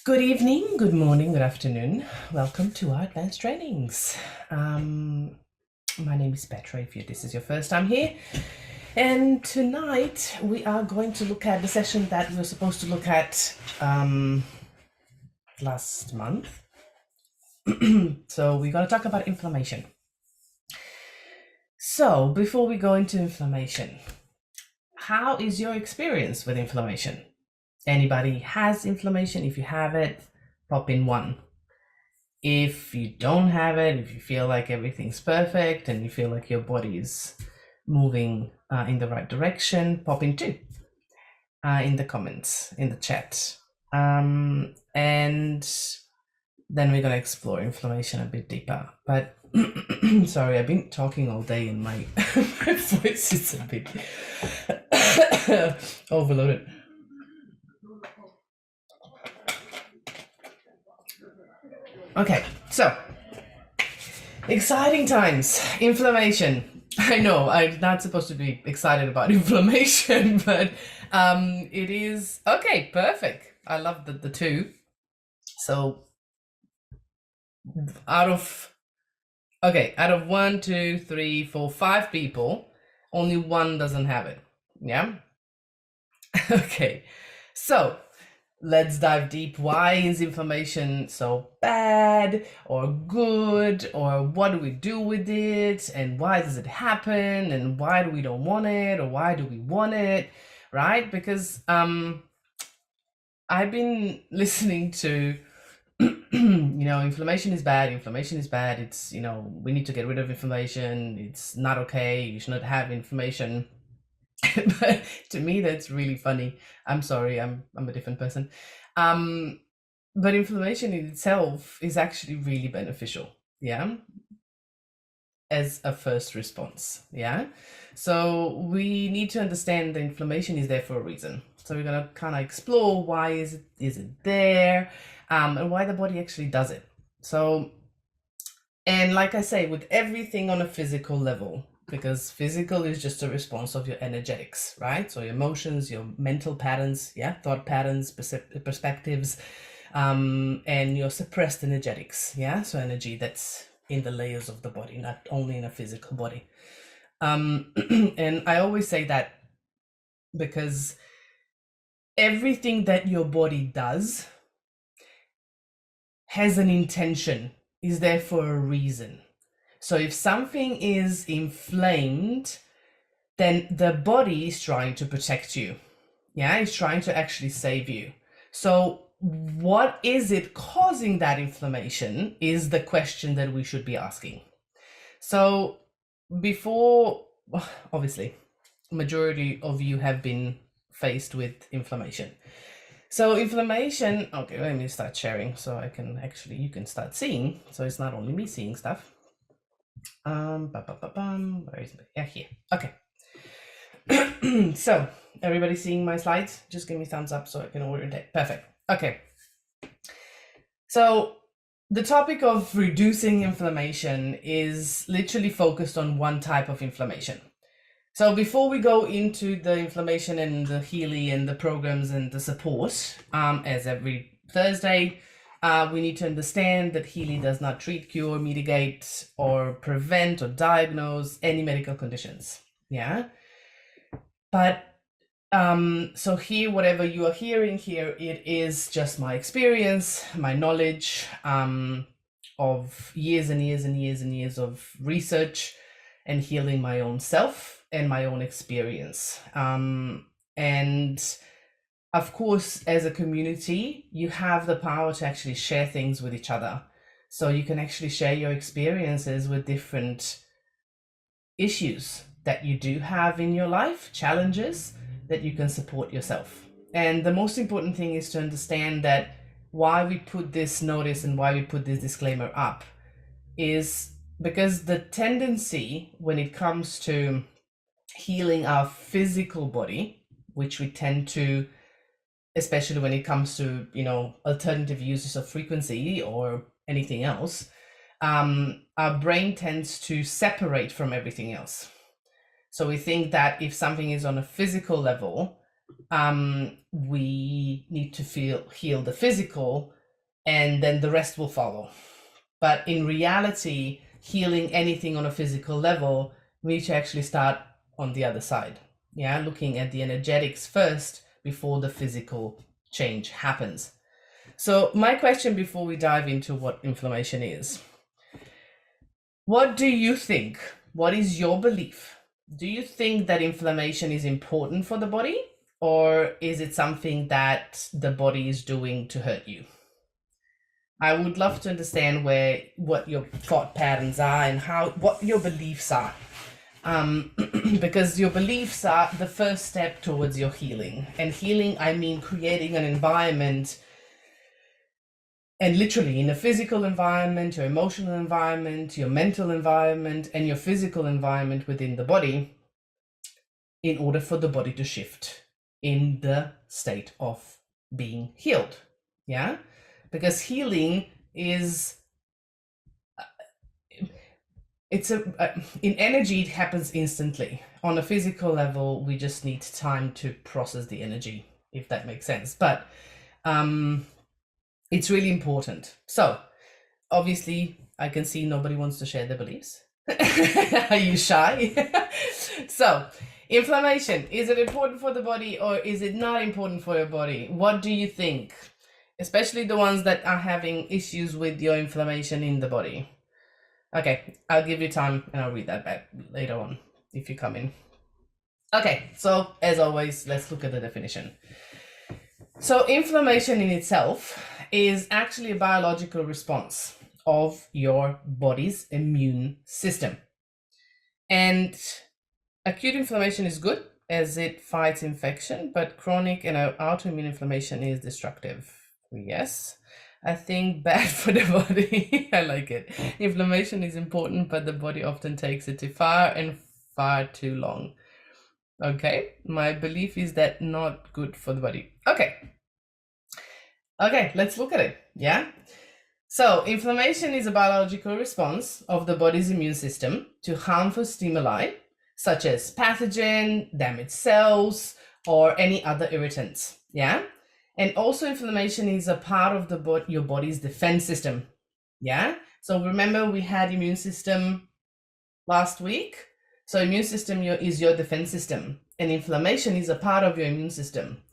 Good evening, good morning, good afternoon. Welcome to our advanced trainings. My name is Petra, if this is your first time here. And tonight we are going to look at the session that we were supposed to look at last month. So we're going to talk about inflammation. So before we go into inflammation, how is your experience with inflammation? Anybody has inflammation? If you have it, pop in 1. If you don't have it, if you feel like everything's perfect and you feel like your body is moving in the right direction, pop in 2 in the comments, in the chat. And then we're going to explore inflammation a bit deeper. But sorry, I've been talking all day and my, my voice is a bit overloaded. Okay, so exciting times. Inflammation. I know I'm not supposed to be excited about inflammation, but it is okay. Perfect. I love the 2. So out of 1, 2, 3, 4, 5 people, only 1 doesn't have it. Yeah. Okay. So let's dive deep. Why is inflammation so bad or good, or what do we do with it, and why does it happen, and why do we don't want it, or why do we want it, right? Because I've been listening to inflammation is bad, it's we need to get rid of inflammation, it's not okay, you should not have inflammation. But to me that's really funny. I'm sorry, I'm a different person. But inflammation in itself is actually really beneficial, yeah, as a first response. Yeah, so we need to understand that inflammation is there for a reason. So we're going to kind of explore why is it there, and why the body actually does it. So, and like I say, with everything on a physical level, because physical is just a response of your energetics, right? So your emotions, your mental patterns, yeah, thought patterns, perspectives, and your suppressed energetics, yeah, so energy that's in the layers of the body, not only in a physical body. And I always say that because everything that your body does has an intention, is there for a reason. So if something is inflamed, then the body is trying to protect you. Yeah, it's trying to actually save you. So what is it causing that inflammation is the question that we should be asking. So before, obviously, majority of you have been faced with inflammation. So inflammation, okay, let me start sharing so I can actually, you can start seeing. So it's not only me seeing stuff. Where is it? Yeah, here. Okay. So everybody seeing my slides? Just give me thumbs up so I can orientate. Perfect. Okay. So the topic of reducing inflammation is literally focused on one type of inflammation. So before we go into the inflammation and the Healy and the programs and the support, as every Thursday, we need to understand that Healy does not treat, cure, mitigate, or prevent or diagnose any medical conditions. Yeah. But so here, whatever you are hearing here, it is just my experience, my knowledge of years and years and years and years of research and healing my own self and my own experience. And of course, as a community, you have the power to actually share things with each other. So you can actually share your experiences with different issues that you do have in your life, challenges that you can support yourself. And the most important thing is to understand that why we put this notice and why we put this disclaimer up is because the tendency when it comes to healing our physical body, which we tend to, especially when it comes to, alternative uses of frequency or anything else, our brain tends to separate from everything else. So we think that if something is on a physical level, we need to heal the physical, and then the rest will follow. But in reality, healing anything on a physical level, we need to actually start on the other side. Yeah, looking at the energetics first before the physical change happens. So my question before we dive into what inflammation is, what do you think? What is your belief? Do you think that inflammation is important for the body, or is it something that the body is doing to hurt you? I would love to understand what your thought patterns are and what your beliefs are. Because your beliefs are the first step towards your healing. And healing, I mean creating an environment, and literally in a physical environment, your emotional environment, your mental environment, and your physical environment within the body, in order for the body to shift in the state of being healed. Yeah? Because healing is, in energy, it happens instantly. On a physical level, we just need time to process the energy, if that makes sense. But it's really important. So obviously, I can see nobody wants to share their beliefs. Are you shy? So inflammation, is it important for the body, or is it not important for your body? What do you think? Especially the ones that are having issues with your inflammation in the body. Okay, I'll give you time and I'll read that back later on if you come in. Okay, so as always, let's look at the definition. So inflammation in itself is actually a biological response of your body's immune system. And acute inflammation is good as it fights infection, but chronic and autoimmune inflammation is destructive. Yes, I think bad for the body. I like it. Inflammation is important, but the body often takes it too far and far too long. Okay, my belief is that not good for the body. Okay, let's look at it. Yeah. So inflammation is a biological response of the body's immune system to harmful stimuli, such as pathogen, damaged cells, or any other irritants. Yeah. And also inflammation is a part of your body's defense system. Yeah. So remember we had immune system last week. So immune system is your defense system, and inflammation is a part of your immune system,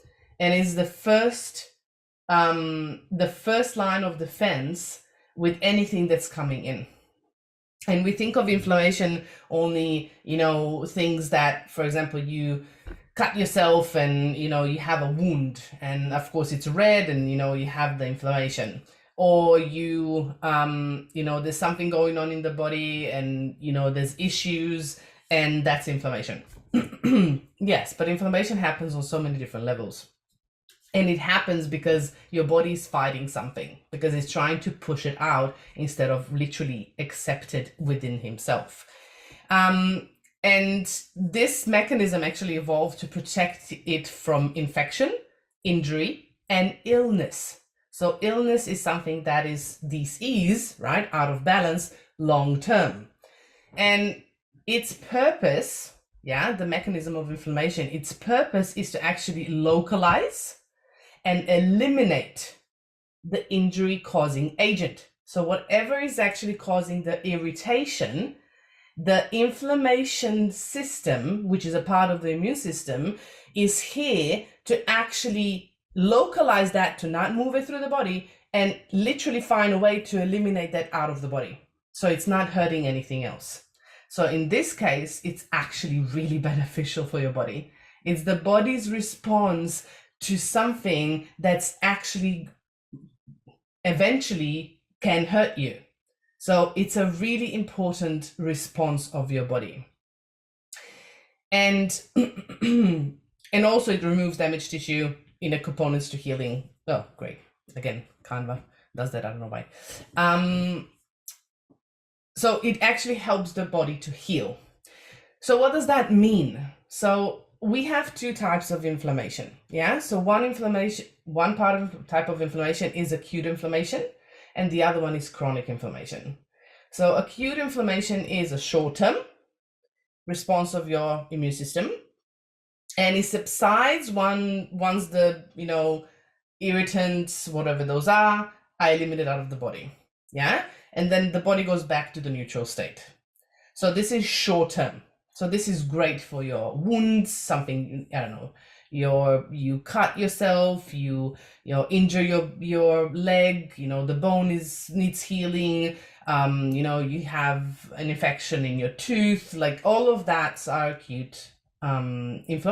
and is the first line of defense with anything that's coming in. And we think of inflammation only, things that, for example, you cut yourself and, you have a wound and of course it's red and, you have the inflammation, or there's something going on in the body and, there's issues, and that's inflammation. Yes, but inflammation happens on so many different levels. And it happens because your body is fighting something, because it's trying to push it out instead of literally accept it within himself. And this mechanism actually evolved to protect it from infection, injury, and illness. So illness is something that is disease, right? Out of balance, long term. And its purpose, the mechanism of inflammation, its purpose is to actually localize and eliminate the injury causing agent. So whatever is actually causing the irritation, the inflammation system, which is a part of the immune system, is here to actually localize that, to not move it through the body, and literally find a way to eliminate that out of the body. So it's not hurting anything else. So in this case, it's actually really beneficial for your body. It's the body's response to something that's actually eventually can hurt you. So it's a really important response of your body. And and also it removes damaged tissue in the components to healing. Oh, great. Again, Canva does that, I don't know why. So it actually helps the body to heal. So what does that mean? So we have two types of inflammation. Yeah. So one type of inflammation is acute inflammation, and the other one is chronic inflammation. So acute inflammation is a short-term response of your immune system, And it subsides once the, irritants, whatever those are eliminated out of the body. Yeah. And then the body goes back to the neutral state. So this is short term. So this is great for your wounds, something, I don't know, you cut yourself, you injure your leg, the bone needs healing, you have an infection in your tooth, like all of that's are acute acute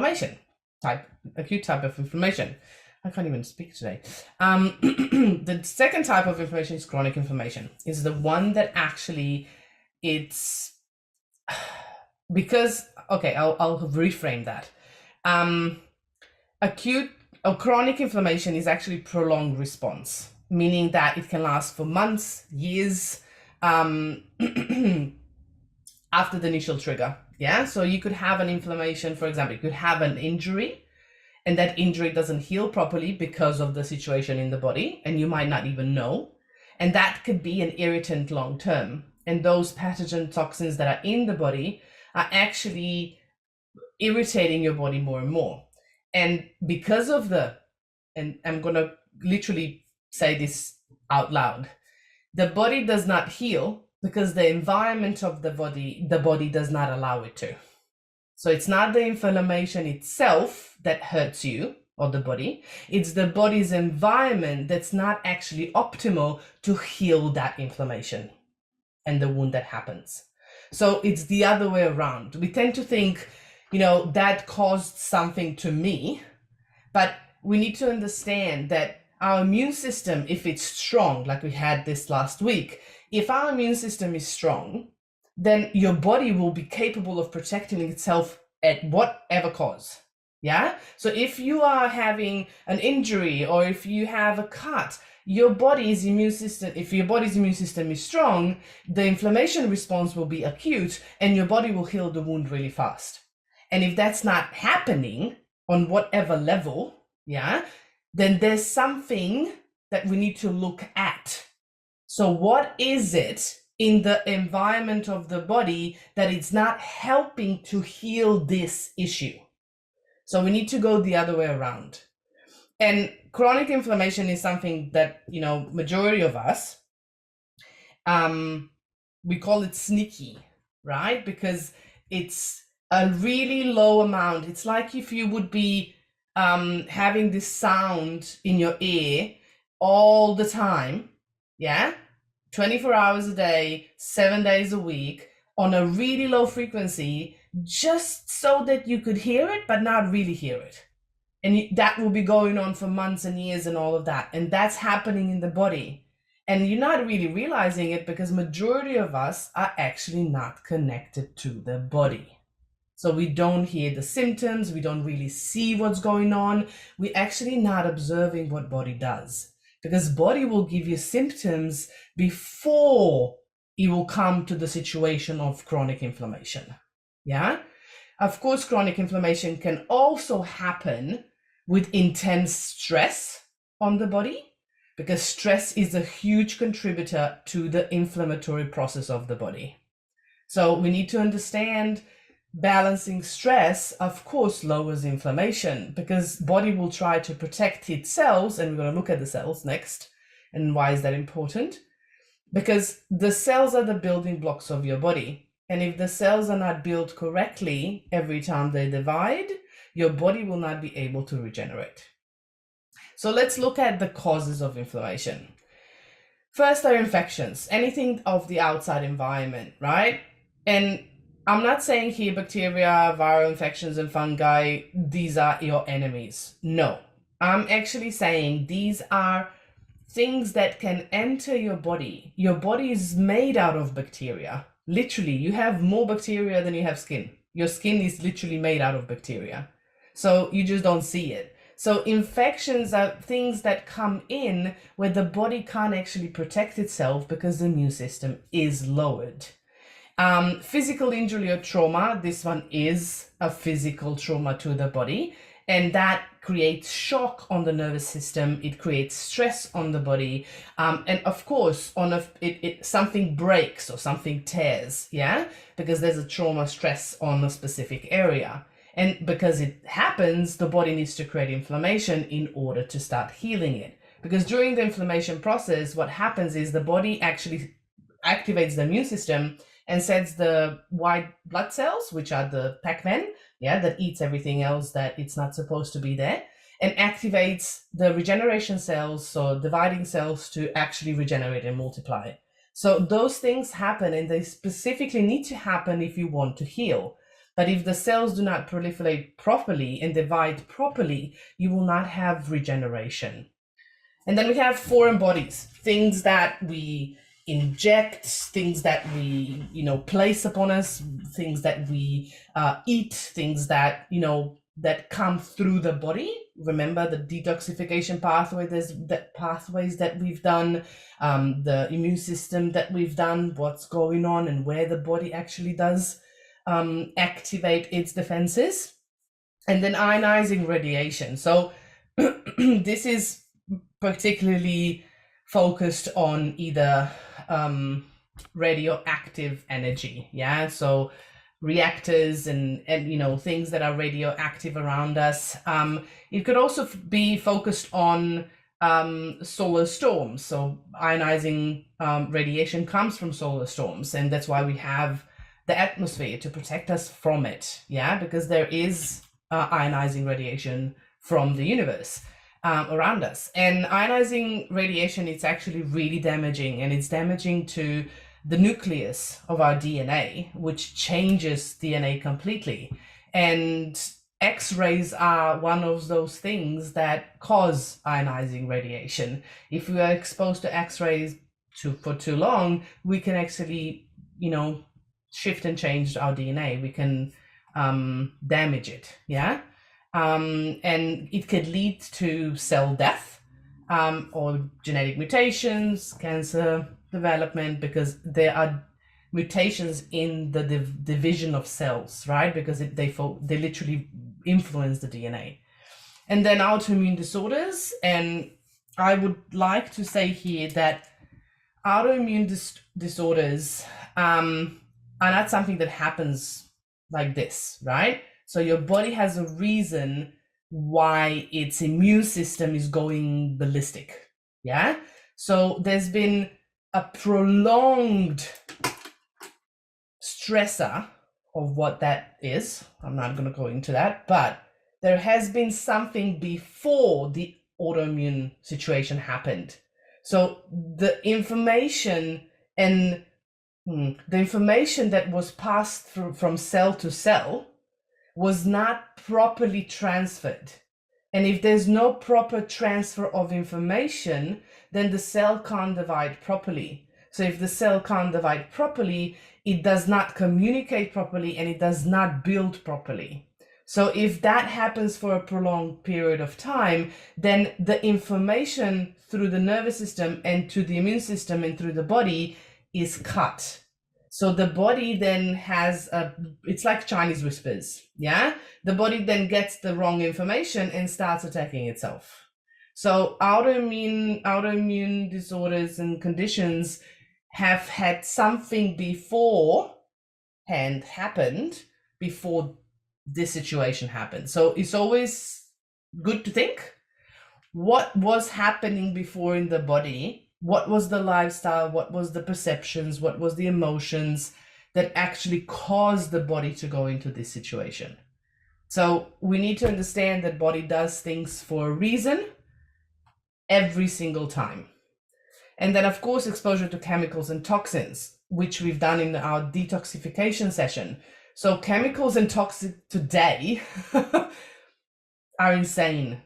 type of inflammation. I can't even speak today. The second type of inflammation is chronic inflammation. It's the one that actually it's because, okay, I'll reframe that. Acute or chronic inflammation is actually prolonged response, meaning that it can last for months, years, after the initial trigger. Yeah, so you could have an inflammation, for example, you could have an injury, and that injury doesn't heal properly because of the situation in the body, and you might not even know. And that could be an irritant long term. And those pathogen toxins that are in the body are actually irritating your body more and more. And because of and I'm going to literally say this out loud, the body does not heal because the environment of the body does not allow it to. So it's not the inflammation itself that hurts you or the body, it's the body's environment that's not actually optimal to heal that inflammation and the wound that happens. So it's the other way around. We tend to think, that caused something to me, but we need to understand that our immune system, if it's strong, like we had this last week, if our immune system is strong, then your body will be capable of protecting itself at whatever cause. Yeah. So if you are having an injury or if you have a cut, if your body's immune system is strong, the inflammation response will be acute and your body will heal the wound really fast. And if that's not happening on whatever level, then there's something that we need to look at. So what is it in the environment of the body that it's not helping to heal this issue? So we need to go the other way around. And chronic inflammation is something that, majority of us, we call it sneaky, right? Because it's a really low amount. It's like if you would be having this sound in your ear all the time, 24 hours a day, 7 days a week, on a really low frequency, just so that you could hear it, but not really hear it. And that will be going on for months and years and all of that. And that's happening in the body. And you're not really realizing it because majority of us are actually not connected to the body. So we don't hear the symptoms. We don't really see what's going on. We're actually not observing what body does, because body will give you symptoms before it will come to the situation of chronic inflammation. Yeah. Of course, chronic inflammation can also happen with intense stress on the body, because stress is a huge contributor to the inflammatory process of the body. So we need to understand balancing stress, of course, lowers inflammation, because body will try to protect its cells, and we're going to look at the cells next. And why is that important? Because the cells are the building blocks of your body. And if the cells are not built correctly every time they divide, your body will not be able to regenerate. So let's look at the causes of inflammation. First are infections, anything of the outside environment, right? And I'm not saying here bacteria, viral infections, and fungi, these are your enemies. No, I'm actually saying these are things that can enter your body. Your body is made out of bacteria. Literally, you have more bacteria than you have skin. Your skin is literally made out of bacteria. So you just don't see it. So infections are things that come in where the body can't actually protect itself because the immune system is lowered. Physical injury or trauma, this one is a physical trauma to the body, and that creates shock on the nervous system. It creates stress on the body, and of course, something breaks or something tears, because there's a trauma stress on a specific area. And because it happens, the body needs to create inflammation in order to start healing it. Because during the inflammation process, what happens is the body actually activates the immune system and sets the white blood cells, which are the Pac-Man, that eats everything else that it's not supposed to be there, and activates the regeneration cells, so dividing cells, to actually regenerate and multiply. So those things happen, and they specifically need to happen if you want to heal. But if the cells do not proliferate properly and divide properly, you will not have regeneration. And then we have foreign bodies, things that we inject, things that we, place upon us, things that we eat, things that, that come through the body. Remember the detoxification pathway, there's the pathways that we've done, the immune system that we've done, what's going on and where the body actually does activate its defenses. And then ionizing radiation. So this is particularly focused on either radioactive energy, so reactors and things that are radioactive around us. It could also be focused on solar storms. So ionizing radiation comes from solar storms, and that's why we have the atmosphere to protect us from it, because there is ionizing radiation from the universe around us. And ionizing radiation, it's actually really damaging, and it's damaging to the nucleus of our DNA, which changes DNA completely. And X-rays are one of those things that cause ionizing radiation. If we are exposed to X-rays for too long, we can actually, shift and change our DNA. We can damage it, and it could lead to cell death or genetic mutations, cancer development, because there are mutations in the division of cells, right? Because they literally influence the DNA. And then autoimmune disorders. And I would like to say here that autoimmune disorders are not something that happens like this, right? So your body has a reason why its immune system is going ballistic, So there's been a prolonged stressor of what that is. I'm not going to go into that, but there has been something before the autoimmune situation happened. So the information that was passed through from cell to cell was not properly transferred. And if there's no proper transfer of information, then the cell can't divide properly. So if the cell can't divide properly, it does not communicate properly and it does not build properly. So if that happens for a prolonged period of time, then the information through the nervous system and to the immune system and through the body is cut. So the body then has it's like Chinese whispers, The body then gets the wrong information and starts attacking itself. So autoimmune disorders and conditions have had something beforehand happened before this situation happened. So it's always good to think what was happening before in the body. What was the lifestyle? What was the perceptions? What was the emotions that actually caused the body to go into this situation? So we need to understand that body does things for a reason every single time. And then, of course, exposure to chemicals and toxins, which we've done in our detoxification session. So chemicals and toxins today are insane,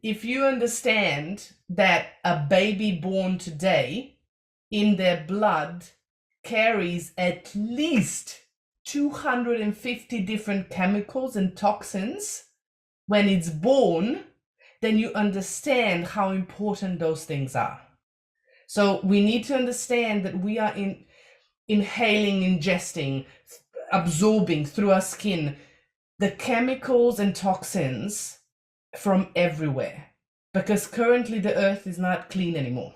If you understand that a baby born today in their blood carries at least 250 different chemicals and toxins when it's born, then you understand how important those things are. So we need to understand that we are inhaling, ingesting, absorbing through our skin the chemicals and toxins from everywhere, because currently the earth is not clean anymore,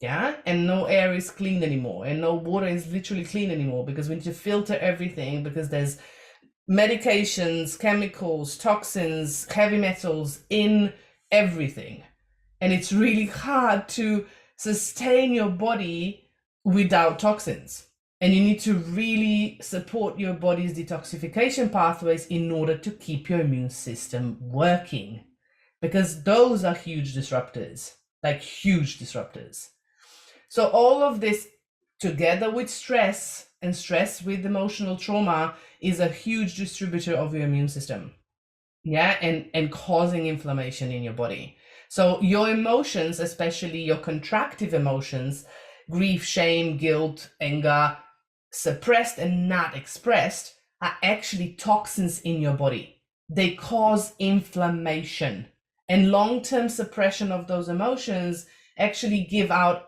and no air is clean anymore, and no water is literally clean anymore, because we need to filter everything, because there's medications, chemicals, toxins, heavy metals in everything. And it's really hard to sustain your body without toxins. And you need to really support your body's detoxification pathways in order to keep your immune system working, because those are huge disruptors, like huge disruptors. So all of this together with stress, and stress with emotional trauma, is a huge distributor of your immune system. Yeah, and causing inflammation in your body. So your emotions, especially your contractive emotions, grief, shame, guilt, anger, suppressed and not expressed, are actually toxins in your body. They cause inflammation, and long-term suppression of those emotions actually give out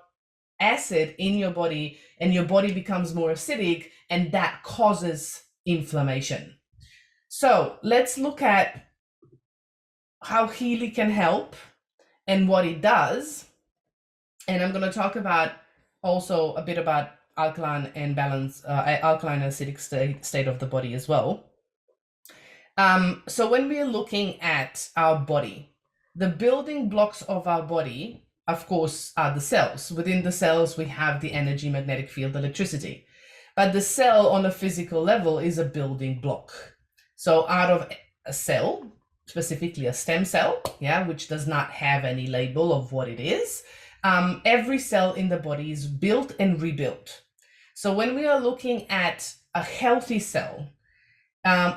acid in your body, and your body becomes more acidic, and that causes inflammation. So let's look at how Healy can help and what it does. And I'm going to talk about also a bit about alkaline and alkaline and acidic state of the body as well. So when we are looking at our body, the building blocks of our body, of course, are the cells. Within the cells, we have the energy, magnetic field, electricity. But the cell on a physical level is a building block. So out of a cell, specifically a stem cell, yeah, which does not have any label of what it is, every cell in the body is built and rebuilt. So when we are looking at a healthy cell,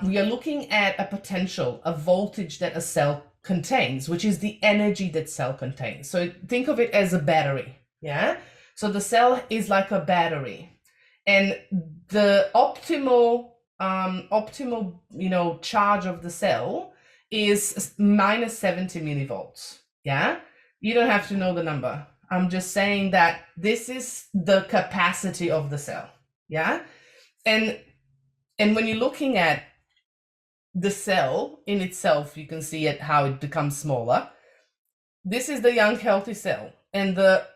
we are looking at a potential, a voltage that a cell contains, which is the energy that cell contains. So think of it as a battery, yeah? So the cell is like a battery, and the optimal, charge of the cell is minus 70 millivolts, yeah? You don't have to know the number. I'm just saying that this is the capacity of the cell, yeah? And when you're looking at the cell in itself, you can see it how it becomes smaller. This is the young healthy cell, and the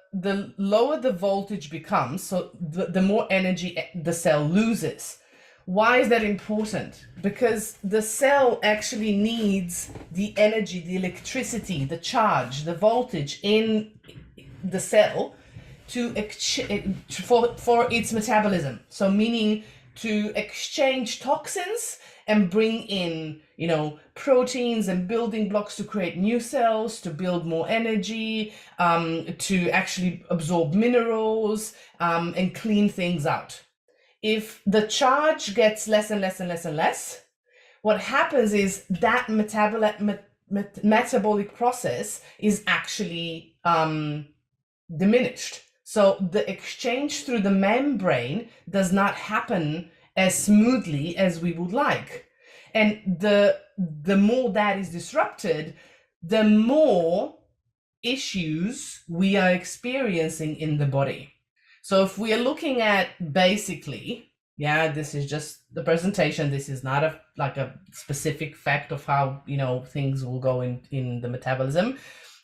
lower the voltage becomes, so the more energy the cell loses. Why is that important? Because the cell actually needs the energy, the electricity, the charge, the voltage in the cell for its metabolism. So meaning to exchange toxins and bring in, proteins and building blocks to create new cells, to build more energy, to actually absorb minerals, and clean things out. If the charge gets less and less and less and less, what happens is that metabolic process is actually diminished. So the exchange through the membrane does not happen as smoothly as we would like. And the more that is disrupted, the more issues we are experiencing in the body. So if we are looking at basically, this is just the presentation. This is not a specific fact of how, things will go in the metabolism.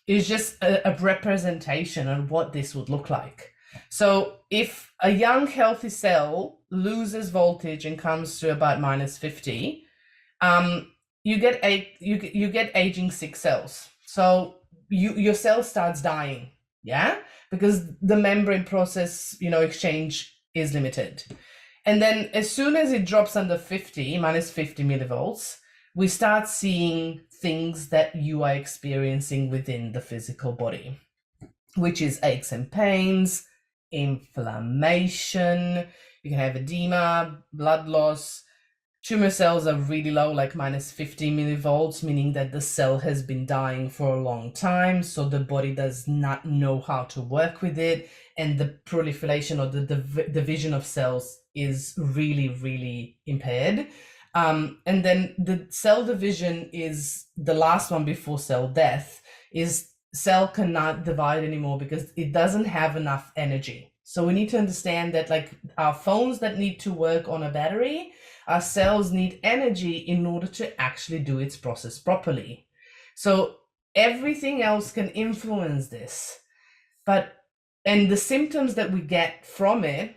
It's just a representation on what this would look like. So if a young healthy cell loses voltage and comes to about minus 50, you get aging sick cells. So your cell starts dying, because the membrane process, exchange is limited. And then as soon as it drops under 50, minus 50 millivolts, we start seeing things that you are experiencing within the physical body, which is aches and pains, inflammation, you can have edema, blood loss. Tumor cells are really low, like minus 50 millivolts, meaning that the cell has been dying for a long time, so the body does not know how to work with it, and the proliferation or the division of cells is really, really impaired. And then the cell division is the last one before cell death, is cell cannot divide anymore because it doesn't have enough energy. So we need to understand that, like our phones that need to work on a battery, our cells need energy in order to actually do its process properly. So everything else can influence this, and the symptoms that we get from it,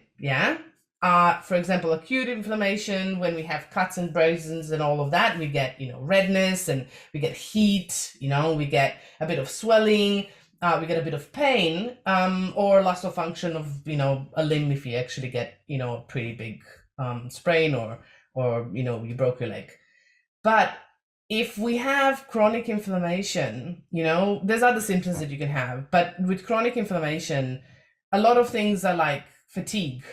For example, acute inflammation, when we have cuts and abrasions and all of that, we get, redness, and we get heat, we get a bit of swelling, we get a bit of pain, or loss of function of, a limb if you actually get, a pretty big sprain, or you broke your leg. But if we have chronic inflammation, there's other symptoms that you can have, but with chronic inflammation, a lot of things are like fatigue,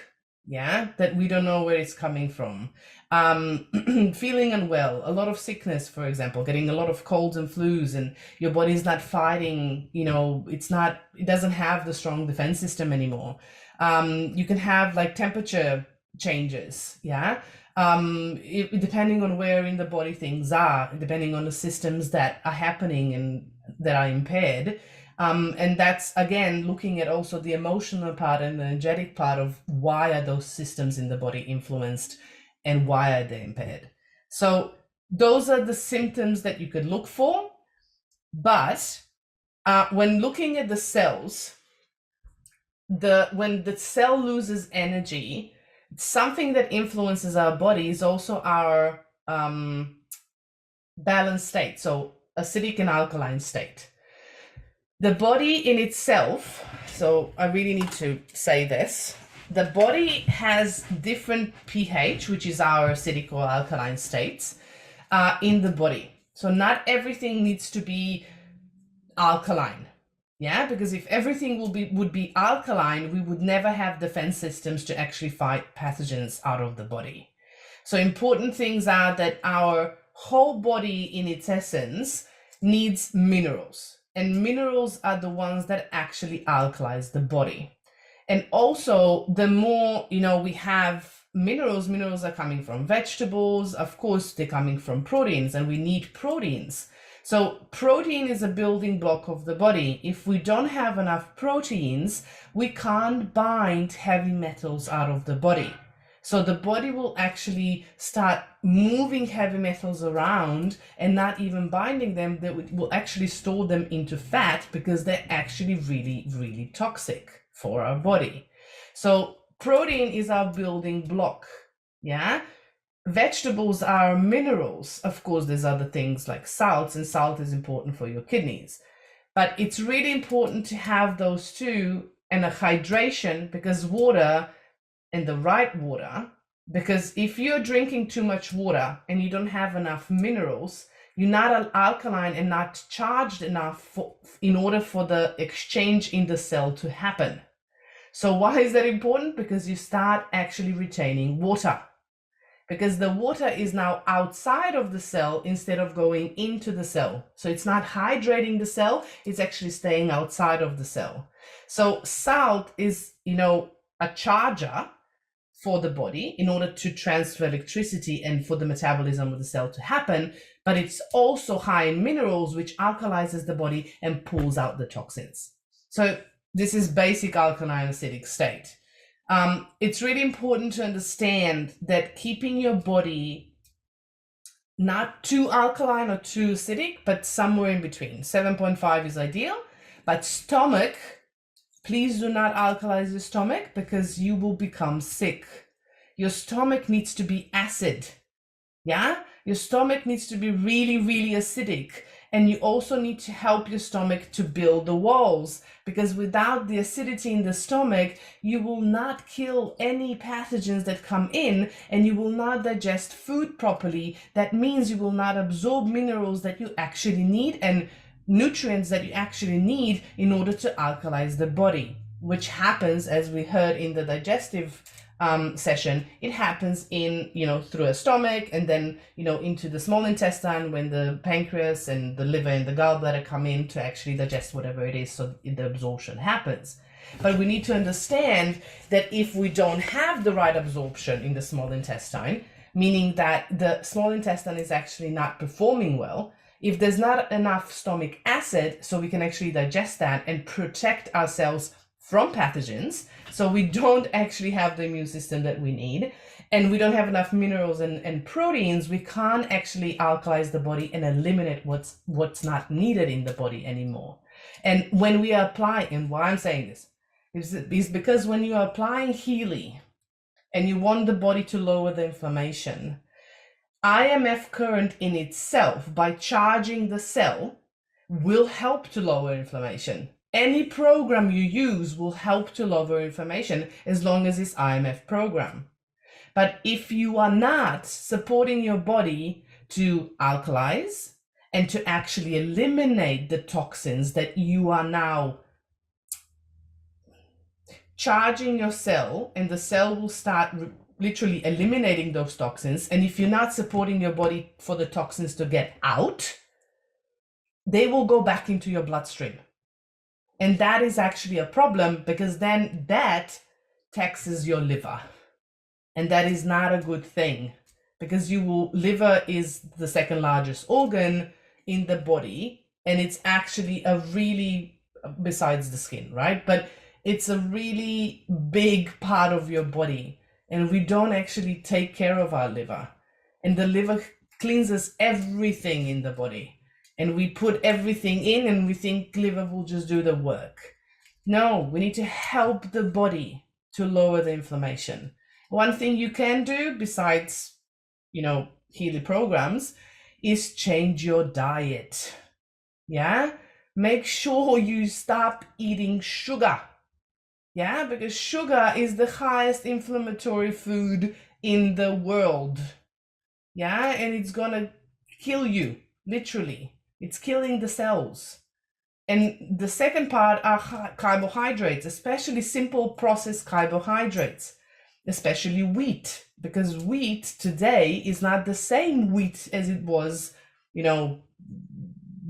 that we don't know where it's coming from. Feeling unwell, a lot of sickness, for example, getting a lot of colds and flus, and your body's not fighting, it doesn't have the strong defense system anymore. You can have like temperature changes, depending on where in the body things are, depending on the systems that are happening and that are impaired. And that's, again, looking at also the emotional part and the energetic part of why are those systems in the body influenced and why are they impaired. So those are the symptoms that you could look for. But when looking at the cells, when the cell loses energy, something that influences our body is also our balanced state, so acidic and alkaline state. The body in itself, so I really need to say this, the body has different pH, which is our acidic or alkaline states, in the body. So not everything needs to be alkaline. Because if everything would be alkaline, we would never have defense systems to actually fight pathogens out of the body. So important things are that our whole body in its essence needs minerals, and minerals are the ones that actually alkalize the body. And also, the more, we have minerals are coming from vegetables, of course, they're coming from proteins, and we need proteins. So protein is a building block of the body. If we don't have enough proteins, we can't bind heavy metals out of the body. So the body will actually start moving heavy metals around and not even binding them. That will actually store them into fat because they're actually really, really toxic for our body. So protein is our building block. Vegetables are minerals. Of course, there's other things like salts, and salt is important for your kidneys. But it's really important to have those two, and a hydration, because water, and the right water, because if you're drinking too much water and you don't have enough minerals, you're not alkaline and not charged enough in order for the exchange in the cell to happen. So why is that important? Because you start actually retaining water. Because the water is now outside of the cell instead of going into the cell. So it's not hydrating the cell, it's actually staying outside of the cell. So salt is, a charger for the body in order to transfer electricity and for the metabolism of the cell to happen, but it's also high in minerals, which alkalizes the body and pulls out the toxins. So this is basic alkaline acidic state. It's really important to understand that keeping your body not too alkaline or too acidic, but somewhere in between. 7.5 is ideal, but stomach, please do not alkalize your stomach because you will become sick. Your stomach needs to be acid. Your stomach needs to be really, really acidic. And you also need to help your stomach to build the walls, because without the acidity in the stomach, you will not kill any pathogens that come in, and you will not digest food properly. That means you will not absorb minerals that you actually need and nutrients that you actually need in order to alkalize the body, which happens, as we heard in the digestive session, it happens in, through a stomach, and then, into the small intestine when the pancreas and the liver and the gallbladder come in to actually digest whatever it is, so the absorption happens. But we need to understand that if we don't have the right absorption in the small intestine, meaning that the small intestine is actually not performing well, if there's not enough stomach acid, so we can actually digest that and protect ourselves from pathogens, so we don't actually have the immune system that we need, and we don't have enough minerals and proteins, we can't actually alkalize the body and eliminate what's not needed in the body anymore. And when we apply, and why I'm saying this is because when you are applying Healy and you want the body to lower the inflammation, IMF current in itself, by charging the cell, will help to lower inflammation. Any program you use will help to lower inflammation as long as it's IMF program. But if you are not supporting your body to alkalize and to actually eliminate the toxins that you are now charging your cell, and the cell will start literally eliminating those toxins. And if you're not supporting your body for the toxins to get out, they will go back into your bloodstream. And that is actually a problem, because then that taxes your liver. And that is not a good thing, because liver is the second largest organ in the body. And it's actually a really, besides the skin, right? But it's a really big part of your body. And we don't actually take care of our liver. And the liver cleanses everything in the body. And we put everything in and we think liver will just do the work. No, we need to help the body to lower the inflammation. One thing you can do besides, Healy programs is change your diet. Yeah? Make sure you stop eating sugar. Yeah? Because sugar is the highest inflammatory food in the world. Yeah? And it's gonna kill you, literally. It's killing the cells. And the second part are carbohydrates, especially simple processed carbohydrates, especially wheat, because wheat today is not the same wheat as it was,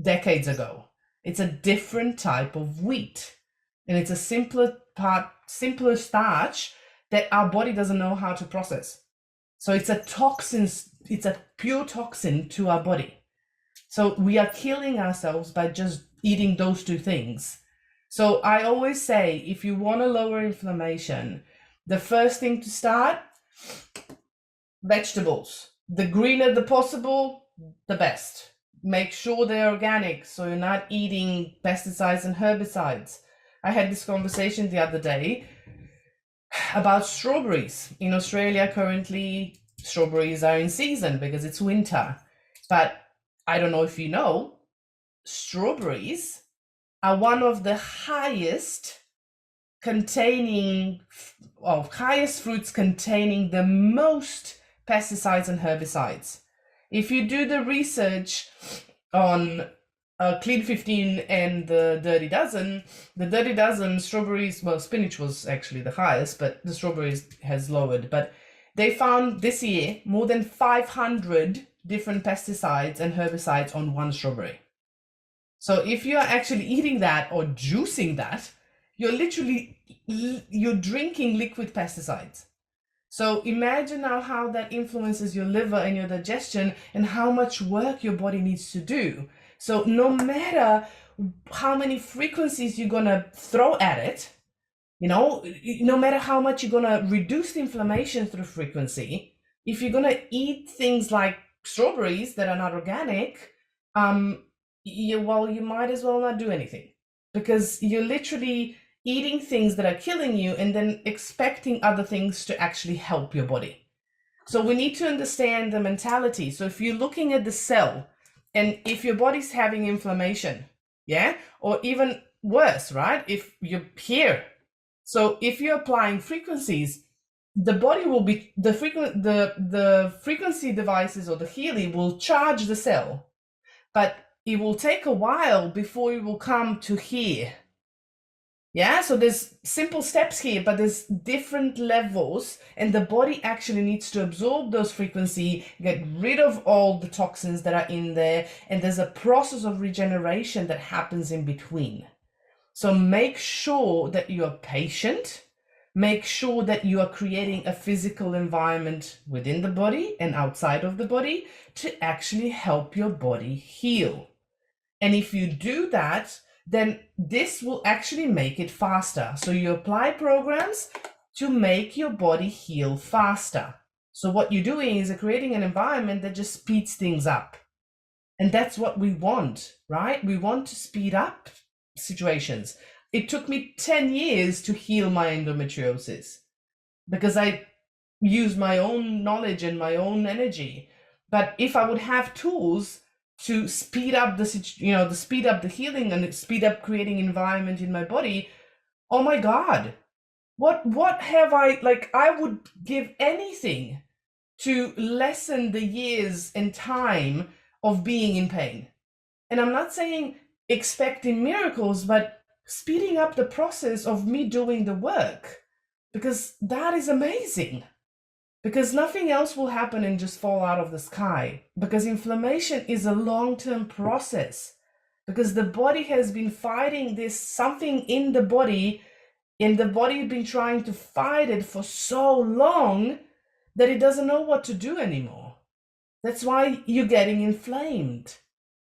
decades ago. It's a different type of wheat, and it's a simpler starch that our body doesn't know how to process. So it's a pure toxin to our body. So we are killing ourselves by just eating those two things. So I always say, if you want to lower inflammation, the first thing to start, vegetables. The greener the possible, the best. Make sure they're organic, so you're not eating pesticides and herbicides. I had this conversation the other day about strawberries. In Australia currently, strawberries are in season because it's winter. But I don't know if you know, strawberries are one of the highest fruits containing the most pesticides and herbicides. If you do the research on Clean 15 and the Dirty Dozen, strawberries, spinach was actually the highest, but the strawberries has lowered. But they found this year more than 500 different pesticides and herbicides on one strawberry. So if you're actually eating that or juicing that, you're drinking liquid pesticides. So imagine now how that influences your liver and your digestion and how much work your body needs to do. So no matter how many frequencies you're gonna throw at it, no matter how much you're gonna reduce the inflammation through frequency, if you're gonna eat things like strawberries that are not organic, you might as well not do anything, because you're literally eating things that are killing you and then expecting other things to actually help your body. So we need to understand the mentality. So if you're looking at the cell, and if your body's having inflammation, or even worse, right? If you're here, so if you're applying frequencies, the body will be the frequency devices or the Healy will charge the cell, but it will take a while before it will come to here. Yeah, so there's simple steps here, but there's different levels, and the body actually needs to absorb those frequencies, get rid of all the toxins that are in there, and there's a process of regeneration that happens in between. So make sure that you're patient, make sure that you are creating a physical environment within the body and outside of the body to actually help your body heal. And if you do that, then this will actually make it faster. So you apply programs to make your body heal faster. So what you're doing is creating an environment that just speeds things up. And that's what we want, right? We want to speed up situations. It took me 10 years to heal my endometriosis because I use my own knowledge and my own energy. But if I would have tools to speed up to speed up the healing and speed up creating environment in my body, oh my God, what have I, like, I would give anything to lessen the years and time of being in pain. And I'm not saying expecting miracles, but speeding up the process of me doing the work, because that is amazing. Because nothing else will happen and just fall out of the sky. Because inflammation is a long-term process. Because the body has been fighting this, something in the body, and the body has been trying to fight it for so long that it doesn't know what to do anymore. That's why you're getting inflamed.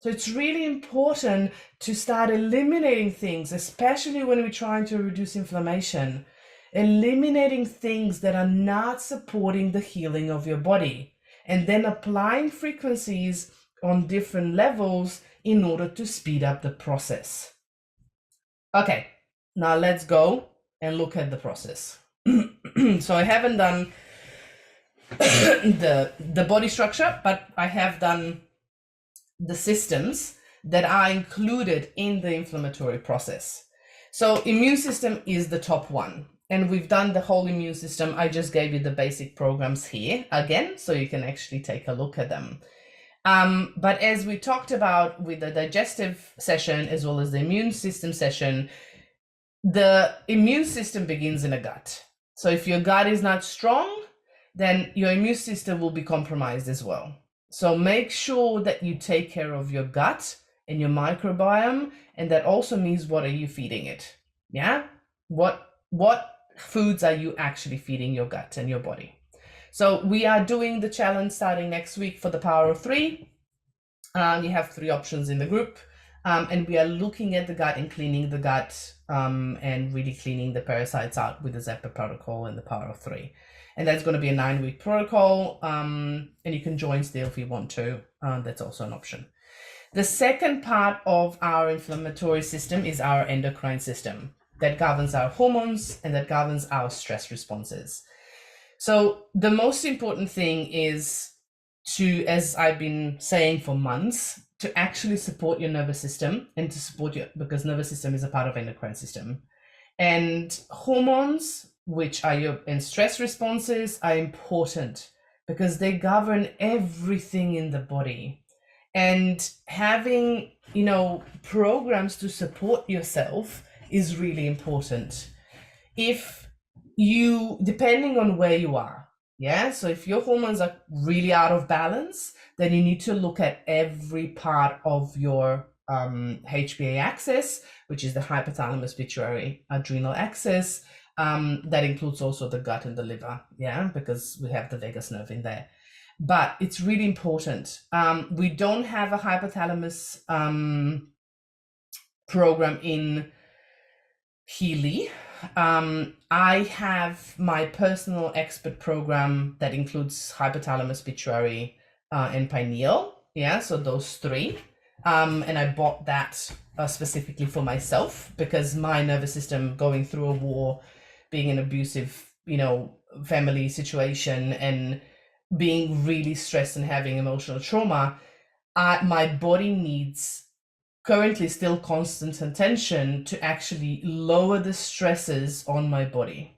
So it's really important to start eliminating things, especially when we're trying to reduce inflammation. Eliminating things that are not supporting the healing of your body, and then applying frequencies on different levels in order to speed up the process. Okay, now let's go and look at the process. So I haven't done the body structure, but I have done the systems that are included in the inflammatory process. So immune system is the top one. And we've done the whole immune system. I just gave you the basic programs here again, so you can actually take a look at them. But as we talked about with the digestive session, as well as the immune system session, the immune system begins in the gut. So if your gut is not strong, then your immune system will be compromised as well. So make sure that you take care of your gut and your microbiome. And that also means, what are you feeding it? Yeah? What foods are you actually feeding your gut and your body? So we are doing the challenge starting next week for the power of 3. You have 3 options in the group, and we are looking at the gut and cleaning the gut, and really cleaning the parasites out with the Zephyr protocol and the power of 3. And that's going to be a 9-week protocol, and you can join still if you want to. That's also an option. The second part of our inflammatory system is our endocrine system, that governs our hormones and that governs our stress responses. So the most important thing is to, as I've been saying for months, to actually support your nervous system and to support your, because nervous system is a part of endocrine system. And hormones, which are your, and stress responses are important because they govern everything in the body. And having, programs to support yourself is really important. If you, depending on where you are, so if your hormones are really out of balance, then you need to look at every part of your HPA axis, which is the hypothalamus pituitary adrenal axis. That includes also the gut and the liver, because we have the vagus nerve in there. But it's really important. We don't have a hypothalamus program in Healy. I have my personal expert program that includes hypothalamus, pituitary, and pineal. So those 3. And I bought that specifically for myself because my nervous system, going through a war, being an abusive, family situation, and being really stressed and having emotional trauma, my body needs currently still constant attention to actually lower the stresses on my body.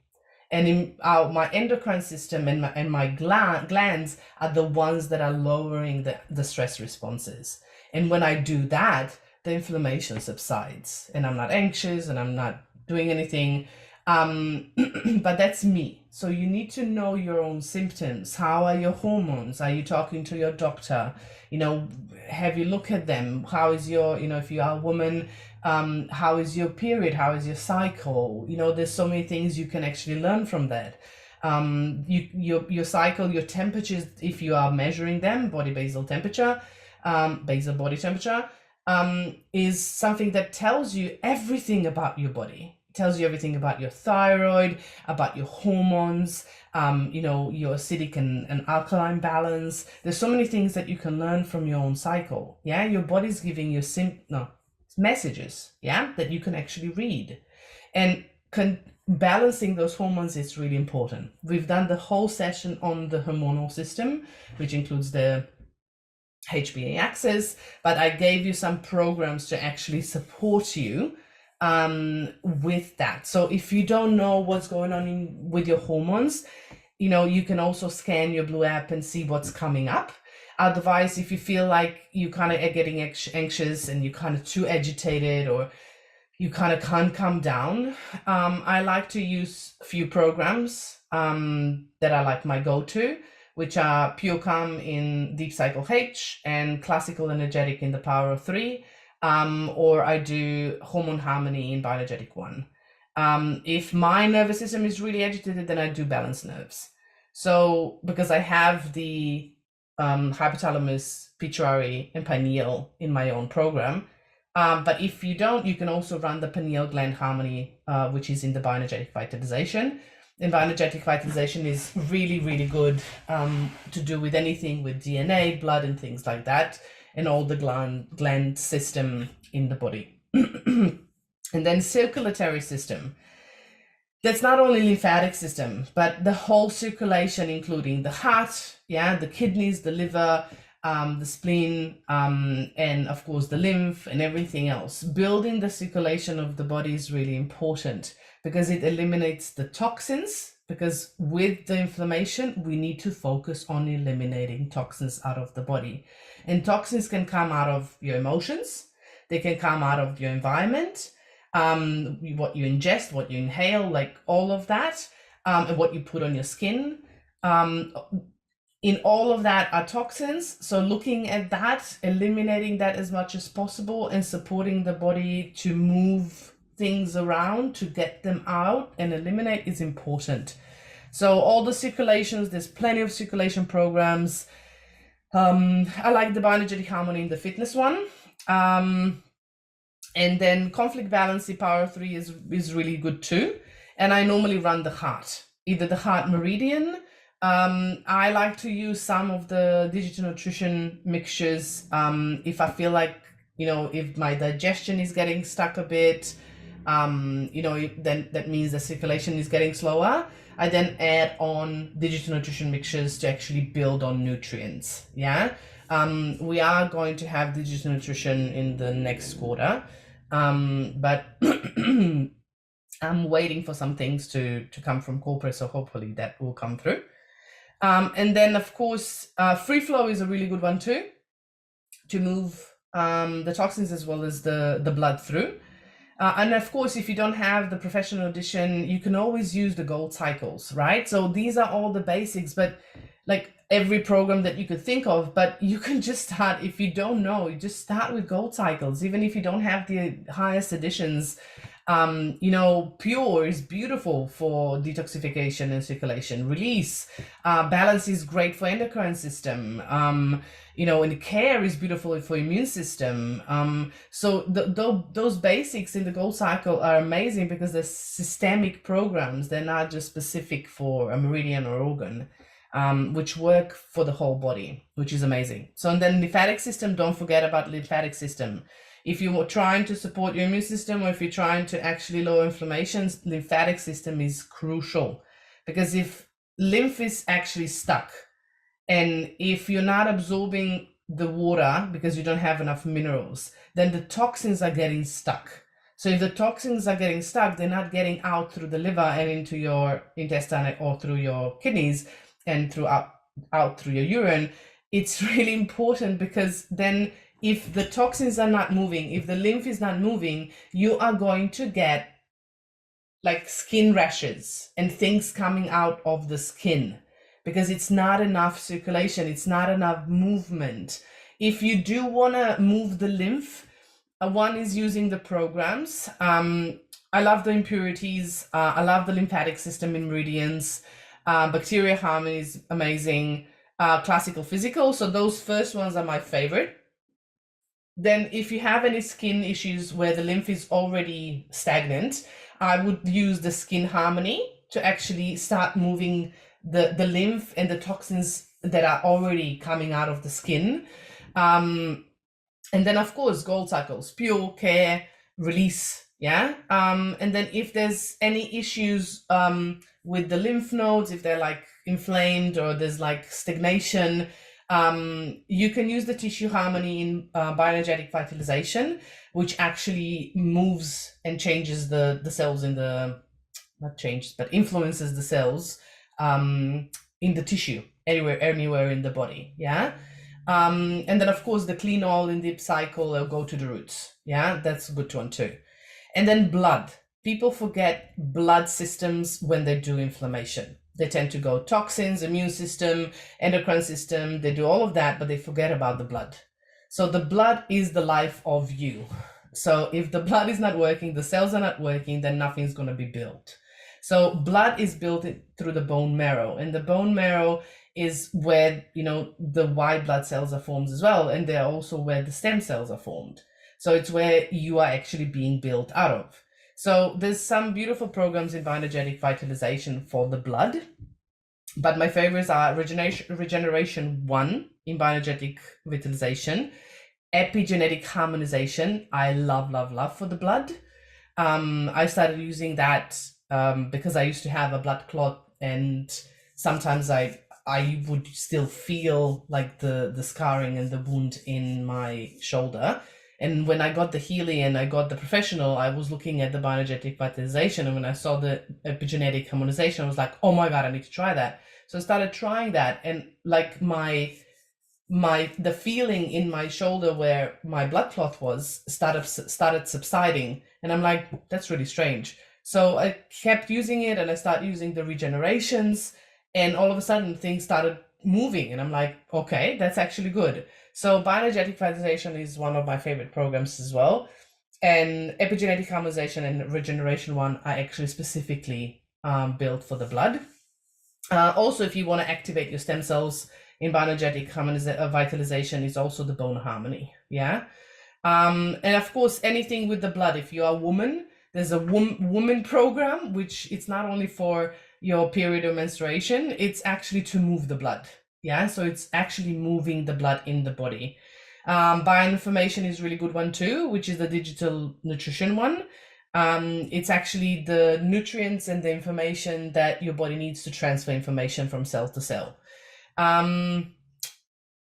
And in my endocrine system and my glands are the ones that are lowering the stress responses. And when I do that, the inflammation subsides and I'm not anxious and I'm not doing anything. But that's me. So you need to know your own symptoms. How are your hormones? Are you talking to your doctor? Have you looked at them? How is your, if you are a woman, how is your period? How is your cycle? There's so many things you can actually learn from that. Your cycle, your temperatures, if you are measuring them, basal temperature, basal body temperature, is something that tells you everything about your body. It tells you everything about your thyroid, about your hormones, your acidic and alkaline balance. There's so many things that you can learn from your own cycle. Your body's giving you messages, that you can actually read. And balancing those hormones is really important. We've done the whole session on the hormonal system, which includes the HPA axis, but I gave you some programs to actually support you with that. So if you don't know what's going on with your hormones, you can also scan your Blue app and see what's coming up. Otherwise, if you feel like you kind of are getting anxious and you're kind of too agitated, or you kind of can't calm down, I like to use a few programs that are like my go-to, which are Pure Calm in Deep Cycle H and Classical Energetic in the Power of 3, or I do Hormone Harmony in Bioenergetic 1. If my nervous system is really agitated, then I do Balance Nerves. So because I have the hypothalamus, pituitary, and pineal in my own program, but if you don't, you can also run the pineal gland harmony, which is in the bioenergetic vitalization. And bioenergetic vitalization is really, really good to do with anything with DNA, blood, and things like that, and all the gland system in the body. And then circulatory system. That's not only lymphatic system, but the whole circulation, including the heart, the kidneys, the liver, the spleen, and of course the lymph and everything else. Building the circulation of the body is really important because it eliminates the toxins, because with the inflammation, we need to focus on eliminating toxins out of the body. And toxins can come out of your emotions, they can come out of your environment, what you ingest, what you inhale, like all of that, and what you put on your skin. In all of that are toxins. So looking at that, eliminating that as much as possible, and supporting the body to move things around to get them out and eliminate is important. So all the circulations, there's plenty of circulation programs. I like the bioenergetic harmony in the fitness one. And then conflict balance, the power 3 is really good too. And I normally run the heart, either the heart meridian. I like to use some of the digital nutrition mixtures. If I feel like, if my digestion is getting stuck a bit, then that means the circulation is getting slower. I then add on digital nutrition mixtures to actually build on nutrients. We are going to have digital nutrition in the next quarter, but I'm waiting for some things to come from corporate, so hopefully that will come through. And then of course, free flow is a really good one too, to move the toxins as well as the blood through. And of course, if you don't have the professional edition, you can always use the gold cycles, right? So these are all the basics, but like every program that you could think of, but you can just start, if you don't know, you just start with gold cycles, even if you don't have the highest editions. Pure is beautiful for detoxification and circulation. Release, balance is great for endocrine system. And care is beautiful for immune system. So those basics in the gold cycle are amazing because they're systemic programs. They're not just specific for a meridian or organ, which work for the whole body, which is amazing. So and then lymphatic system, don't forget about lymphatic system. If you're trying to support your immune system, or if you're trying to actually lower inflammations, lymphatic system is crucial, because if lymph is actually stuck, and if you're not absorbing the water because you don't have enough minerals, then the toxins are getting stuck. So if the toxins are getting stuck, they're not getting out through the liver and into your intestine or through your kidneys and out through your urine. It's really important, because then if the toxins are not moving, if the lymph is not moving, you are going to get like skin rashes and things coming out of the skin, because it's not enough circulation, it's not enough movement. If you do want to move the lymph, one is using the programs. I love the impurities. I love the lymphatic system in meridians. Bacteria harmony is amazing. Classical physical. So those first ones are my favorite. Then if you have any skin issues where the lymph is already stagnant, I would use the skin harmony to actually start moving the lymph and the toxins that are already coming out of the skin. And then of course, gold cycles, pure, care, release, Yeah. And then if there's any issues with the lymph nodes, if they're like inflamed or there's like stagnation, you can use the tissue harmony in bioenergetic vitalization, which actually moves and changes the cells in the, not changes, but influences the cells in the tissue anywhere in the body. Yeah. And then of course the clean oil in deep cycle will go to the roots. Yeah, that's a good one too. And then blood. People forget blood systems when they do inflammation. They tend to go toxins, immune system, endocrine system. They do all of that, but they forget about the blood. So the blood is the life of you. So if the blood is not working, the cells are not working, then nothing's going to be built. So blood is built through the bone marrow, and the bone marrow is where, you know, the white blood cells are formed as well, and they're also where the stem cells are formed. So it's where you are actually being built out of. So there's some beautiful programs in bioenergetic vitalization for the blood, but my favorites are regeneration 1 in bioenergetic vitalization, epigenetic harmonization. I love for the blood. I started using that because I used to have a blood clot, and sometimes I would still feel like the scarring and the wound in my shoulder. And when I got the Healy and I got the professional, I was looking at the bioenergetic vitalization, and when I saw the epigenetic harmonization, I was like, oh my God, I need to try that. So I started trying that, and like the feeling in my shoulder where my blood clot was started subsiding, and I'm like, that's really strange. So I kept using it, and I started using the regenerations, and all of a sudden things started moving, and I'm like, okay, that's actually good. So bioenergetic vitalization is one of my favorite programs as well. And epigenetic harmonization and regeneration 1 are actually specifically built for the blood. Also, if you want to activate your stem cells in bioenergetic vitalization, is also the bone harmony. Yeah. And of course, anything with the blood. If you are a woman, there's a woman program, which it's not only for your period or menstruation, it's actually to move the blood. Yeah, so it's actually moving the blood in the body. Bioinformation is a really good one too, which is the digital nutrition one. It's actually the nutrients and the information that your body needs to transfer information from cell to cell.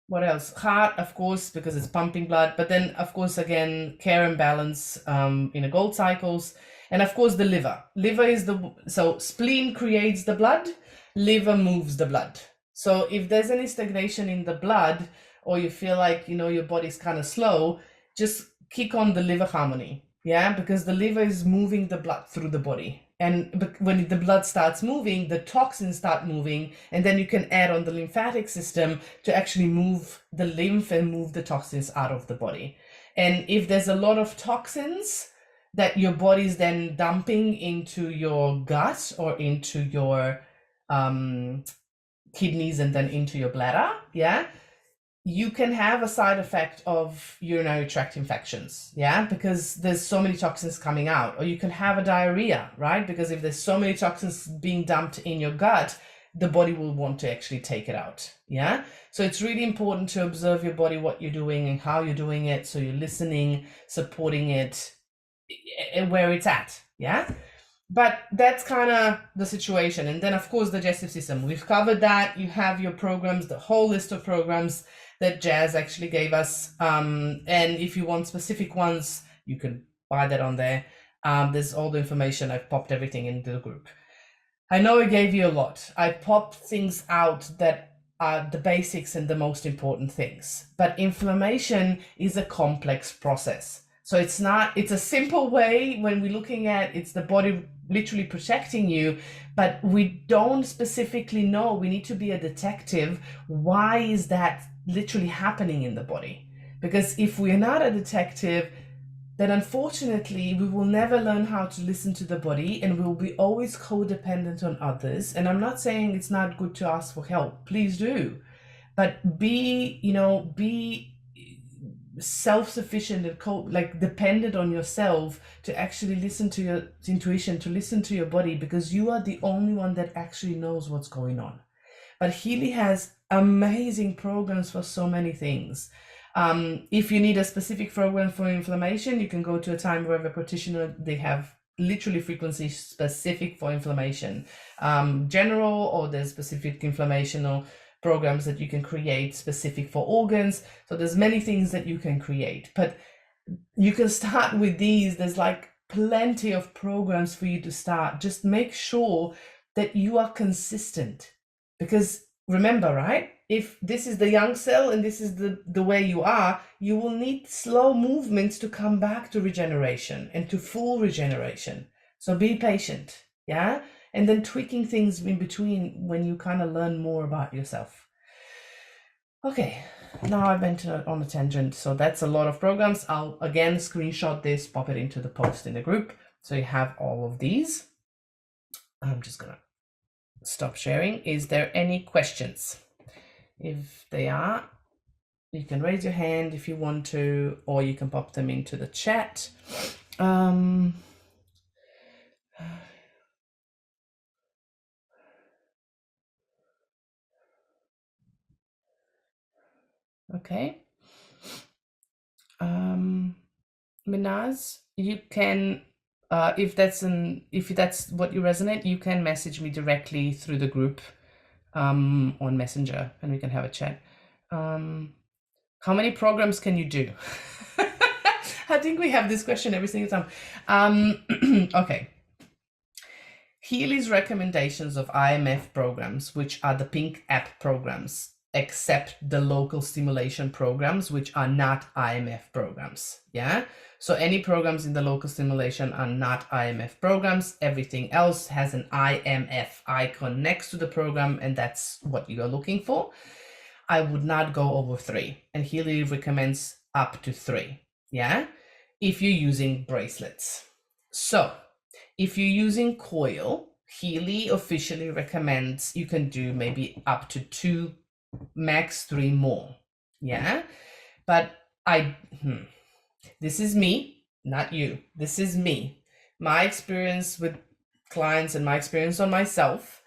What else? Heart, of course, because it's pumping blood, but then of course, again, care and balance in a gold cycles. And of course the liver. Liver is so spleen creates the blood, liver moves the blood. So if there's any stagnation in the blood, or you feel like, you know, your body's kind of slow, just kick on the liver harmony. Yeah, because the liver is moving the blood through the body. And when the blood starts moving, the toxins start moving, and then you can add on the lymphatic system to actually move the lymph and move the toxins out of the body. And if there's a lot of toxins that your body's then dumping into your gut or into your kidneys and then into your bladder, yeah, you can have a side effect of urinary tract infections, yeah, because there's so many toxins coming out. Or you can have a diarrhea, right? Because if there's so many toxins being dumped in your gut, the body will want to actually take it out, yeah? So it's really important to observe your body, what you're doing and how you're doing it, so you're listening, supporting it where it's at, yeah? But that's kind of the situation. And then, of course, the digestive system. We've covered that. You have your programs, the whole list of programs that Jazz actually gave us. And if you want specific ones, you can buy that on there. There's all the information. I've popped everything into the group. I know I gave you a lot. I popped things out that are the basics and the most important things. But inflammation is a complex process. So it's a simple way when we're looking at it's the body literally protecting you, but we don't specifically know. We need to be a detective. Why is that literally happening in the body? Because if we're not a detective, then unfortunately we will never learn how to listen to the body, and we'll be always codependent on others. And I'm not saying it's not good to ask for help. Please do. But be self-sufficient and dependent on yourself to actually listen to your intuition, to listen to your body, because you are the only one that actually knows what's going on. But Healy has amazing programs for so many things. If you need a specific program for inflammation, you can go to a time wherever practitioner, they have literally frequency specific for inflammation, general, or there's specific inflammational programs that you can create specific for organs. So there's many things that you can create, but you can start with these. There's like plenty of programs for you to start. Just make sure that you are consistent, because remember, right? If this is the young cell and this is the way you are, you will need slow movements to come back to regeneration and to full regeneration. So be patient, yeah? And then tweaking things in between when you kind of learn more about yourself. Okay, now I went on a tangent. So that's a lot of programs. I'll again screenshot this, pop it into the post in the group. So you have all of these. I'm just gonna stop sharing. Is there any questions? If they are, you can raise your hand if you want to, or you can pop them into the chat. Okay. Minaz, you can, if that's what you resonate, you can message me directly through the group on Messenger, and we can have a chat. How many programs can you do? I think we have this question every single time. Okay. Healy's recommendations of IMF programs, which are the pink app programs, except the local stimulation programs, which are not IMF programs. Yeah. So any programs in the local stimulation are not IMF programs. Everything else has an IMF icon next to the program, and that's what you are looking for. I would not go over 3, and Healy recommends up to 3. Yeah. If you're using bracelets. So if you're using coil, Healy officially recommends you can do maybe up to 2, max 3 more. Yeah. But this is me, not you. This is me. My experience with clients and my experience on myself.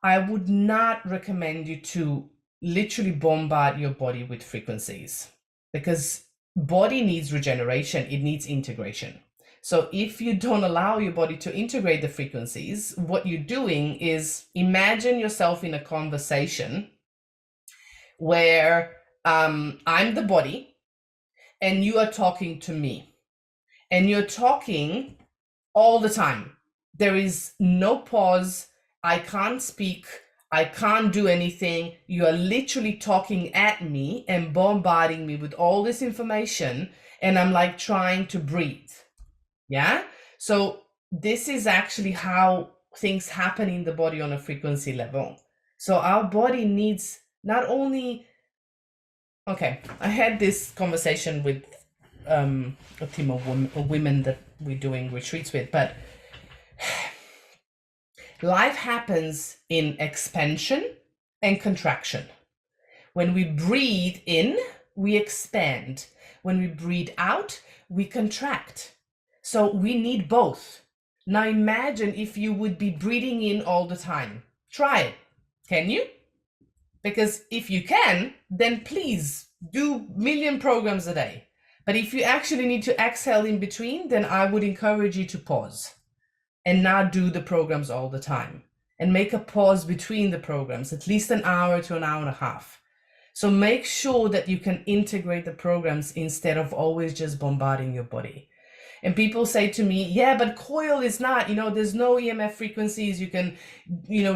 I would not recommend you to literally bombard your body with frequencies, because body needs regeneration. It needs integration. So if you don't allow your body to integrate the frequencies, what you're doing is, imagine yourself in a conversation where I'm the body and you are talking to me, and you're talking all the time. There is no pause. I can't speak. I can't do anything. You are literally talking at me and bombarding me with all this information, and I'm like trying to breathe. Yeah. So this is actually how things happen in the body on a frequency level. So our body needs not only, okay, I had this conversation with a team of women that we're doing retreats with, but life happens in expansion and contraction. When we breathe in, we expand. When we breathe out, we contract. So we need both. Now imagine if you would be breathing in all the time. Try it. Can you? Because if you can, then please do 1,000,000 programs a day. But if you actually need to exhale in between, then I would encourage you to pause and not do the programs all the time, and make a pause between the programs, at least an hour to an hour and a half. So make sure that you can integrate the programs instead of always just bombarding your body. And people say to me, yeah, but coil is not, there's no EMF frequencies. You can,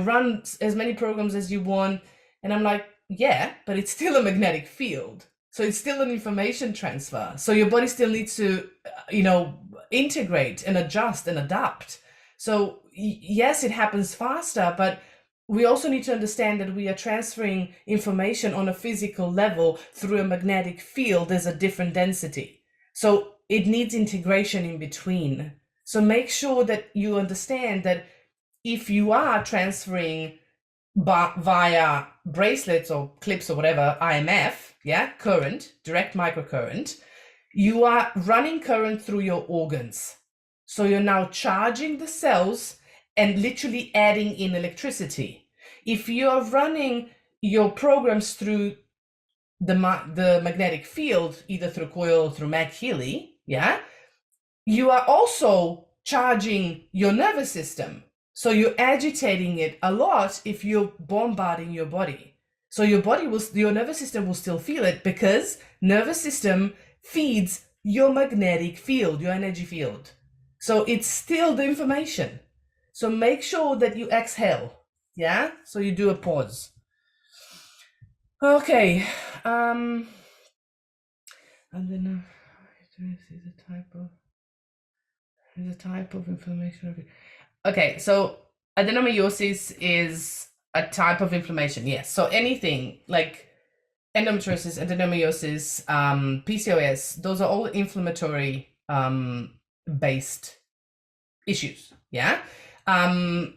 run as many programs as you want. And I'm like, yeah, but it's still a magnetic field. So it's still an information transfer. So your body still needs to, integrate and adjust and adapt. So yes, it happens faster, but we also need to understand that we are transferring information on a physical level through a magnetic field. There's a different density. So it needs integration in between. So make sure that you understand that if you are transferring via bracelets or clips or whatever, IMF, current, direct microcurrent, you are running current through your organs. So you're now charging the cells and literally adding in electricity. If you're running your programs through the magnetic field, either through coil or through mag Healy, yeah, you are also charging your nervous system. So you're agitating it a lot if you're bombarding your body. So your nervous system will still feel it, because nervous system feeds your magnetic field, your energy field. So it's still the information. So make sure that you exhale. Yeah. So you do a pause. Okay. And then is a type of inflammation. Okay, so adenomyosis is a type of inflammation. Yes. So anything like endometriosis, adenomyosis, PCOS, those are all inflammatory based issues. Yeah. And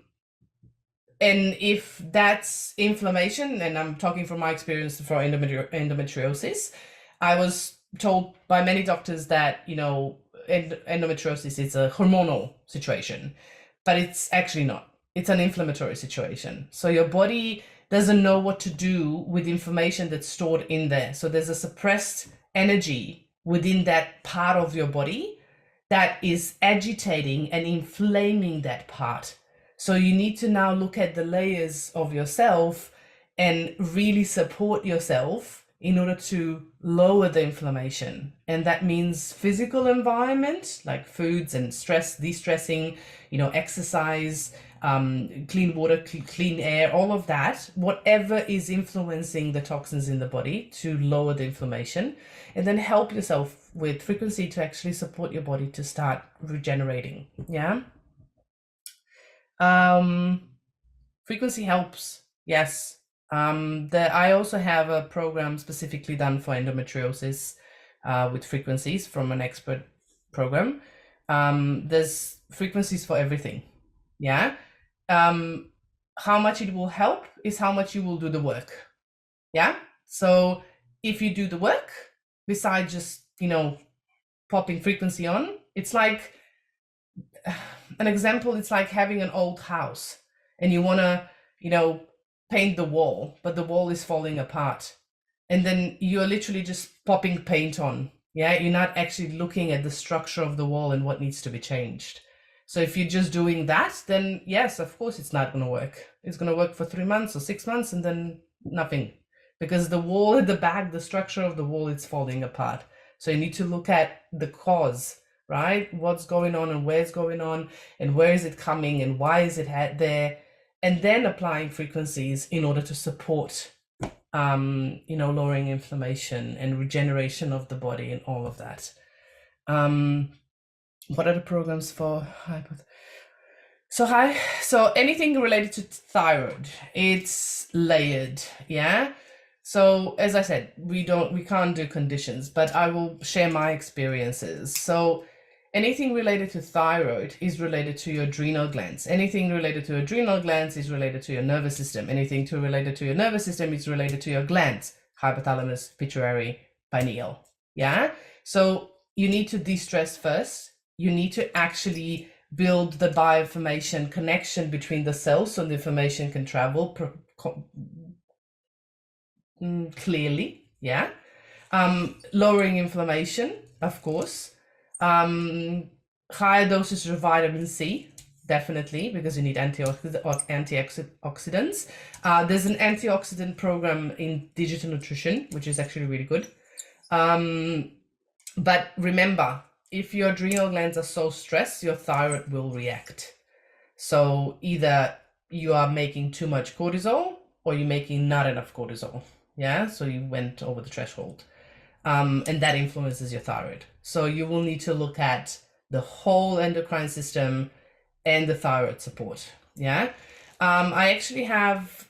if that's inflammation, and I'm talking from my experience for endometriosis, I was told by many doctors that, you know, endometriosis is a hormonal situation, but it's actually not. It's an inflammatory situation. So your body doesn't know what to do with information that's stored in there. So there's a suppressed energy within that part of your body that is agitating and inflaming that part. So you need to now look at the layers of yourself and really support yourself in order to lower the inflammation. And that means physical environment, like foods and stress, de-stressing, you know, exercise, clean water, clean air, all of that, whatever is influencing the toxins in the body to lower the inflammation, and then help yourself with frequency to actually support your body to start regenerating. Yeah. Frequency helps. Yes. I also have a program specifically done for endometriosis with frequencies from an expert program. There's frequencies for everything. Yeah. How much it will help is how much you will do the work. Yeah. So if you do the work, besides just, you know, popping frequency on, it's like an example, it's like having an old house and you want to, you know, paint the wall, but the wall is falling apart. And then you're literally just popping paint on. Yeah. You're not actually looking at the structure of the wall and what needs to be changed. So if you're just doing that, then yes, of course, it's not going to work. It's going to work for 3 months or 6 months and then nothing, because the wall at the back, the structure of the wall, it's falling apart. So you need to look at the cause, right? What's going on and where it's going on and where is it coming and why is it there? And then applying frequencies in order to support, you know, lowering inflammation and regeneration of the body and all of that. What are the programs for so anything related to thyroid, it's layered. Yeah. So as I said, we can't do conditions, but I will share my experiences. So anything related to thyroid is related to your adrenal glands. Anything related to adrenal glands is related to your nervous system. Anything related to your nervous system is related to your glands, hypothalamus, pituitary, pineal. Yeah. So you need to de-stress first. You need to actually build the bioinformation connection between the cells so the information can travel clearly. Yeah. Lowering inflammation, of course. Higher doses of vitamin C, definitely, because you need antioxidants. There's an antioxidant program in digital nutrition, which is actually really good. But remember, if your adrenal glands are so stressed, your thyroid will react. So either you are making too much cortisol or you're making not enough cortisol. Yeah, so you went over the threshold. And that influences your thyroid. So you will need to look at the whole endocrine system and the thyroid support. Yeah. I actually have,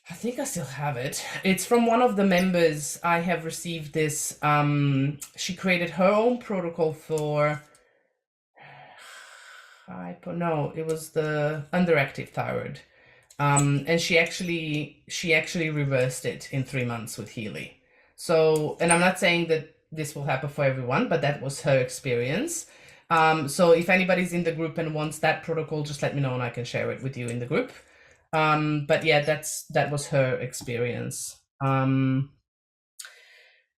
I think I still have it. It's from one of the members. I have received this. She created her own protocol for, it was the underactive thyroid. And she actually reversed it in 3 months with Healy. So, and I'm not saying that this will happen for everyone, but that was her experience. So if anybody's in the group and wants that protocol, just let me know and I can share it with you in the group. But yeah, that was her experience.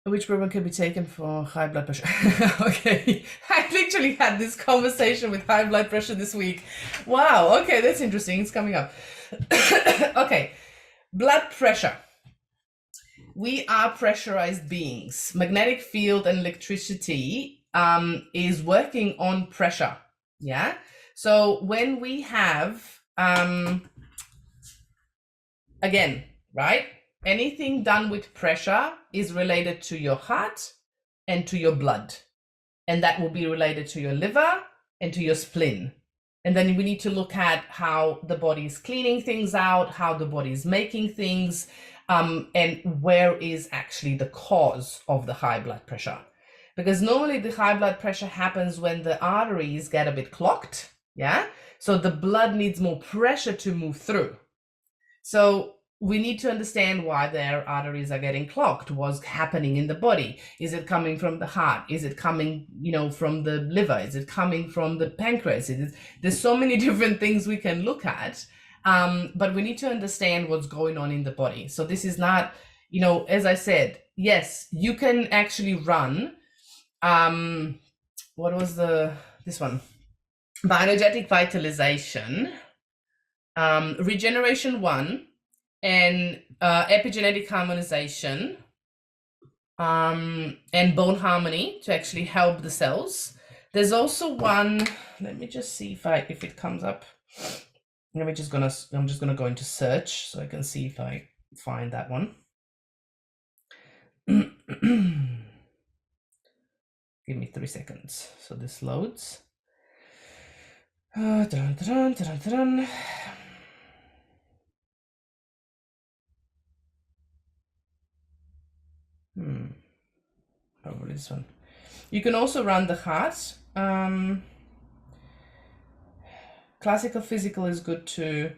Which program can be taken for high blood pressure? Okay, I literally had this conversation with high blood pressure this week. Wow, okay, that's interesting. It's coming up. Okay, blood pressure. We are pressurized beings. Magnetic field and electricity is working on pressure. Yeah. So when we have, again, right? Anything done with pressure is related to your heart and to your blood. And that will be related to your liver and to your spleen. And then we need to look at how the body is cleaning things out, how the body is making things, and where is actually the cause of the high blood pressure. Because normally the high blood pressure happens when the arteries get a bit clogged, yeah? So the blood needs more pressure to move through. So we need to understand why their arteries are getting clogged. What's happening in the body? Is it coming from the heart? Is it coming, from the liver? Is it coming from the pancreas? There's so many different things we can look at, but we need to understand what's going on in the body. So this is not, as I said, yes, you can actually run. What was this one? Bioenergetic vitalization, regeneration 1, and epigenetic harmonization, and bone harmony to actually help the cells. There's also one, let me just see if it comes up. I'm just gonna go into search so I can see if I find that one. Give me 3 seconds so this loads. Probably this one. You can also run the heart. Classical physical is good too.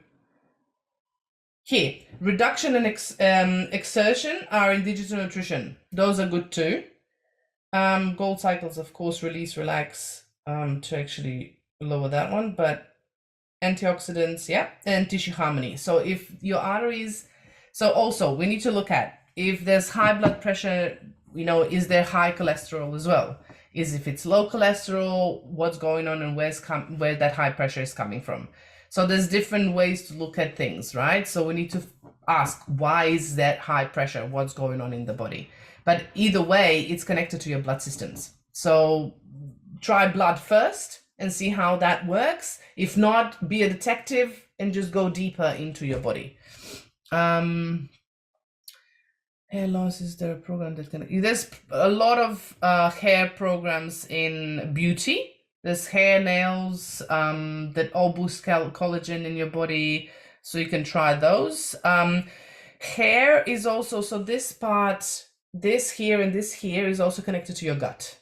Here, reduction and exertion are in digital nutrition. Those are good too. Gold cycles, of course, release, relax, to actually lower that one, but antioxidants, yeah, and tissue harmony. So if your arteries, so also we need to look at if there's high blood pressure, is there high cholesterol as well? If it's low cholesterol, what's going on and where that high pressure is coming from? So there's different ways to look at things, right? So we need to ask, why is that high pressure? What's going on in the body? But either way, it's connected to your blood systems. So try blood first and see how that works. If not, be a detective and just go deeper into your body. Hair loss, is there a program that can... There's a lot of hair programs in beauty. There's hair, nails, that all boost collagen in your body. So you can try those. Hair is also, so this part, this here and this here is also connected to your gut.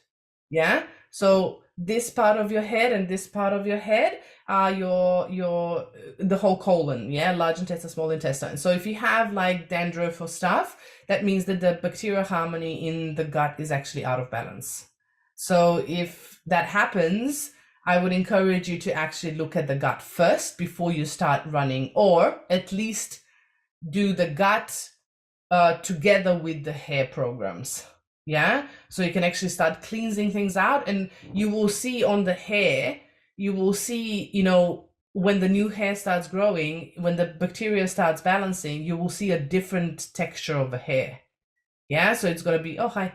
Yeah? So this part of your head and this part of your head are the whole colon, yeah, large intestine, small intestine. So if you have like dandruff or stuff, that means that the bacterial harmony in the gut is actually out of balance. So if that happens, I would encourage you to actually look at the gut first before you start running, or at least do the gut together with the hair programs. Yeah, so you can actually start cleansing things out, and you will see on the hair, you will see, when the new hair starts growing, when the bacteria starts balancing, you will see a different texture of the hair. Yeah, so it's going to be, oh, hi,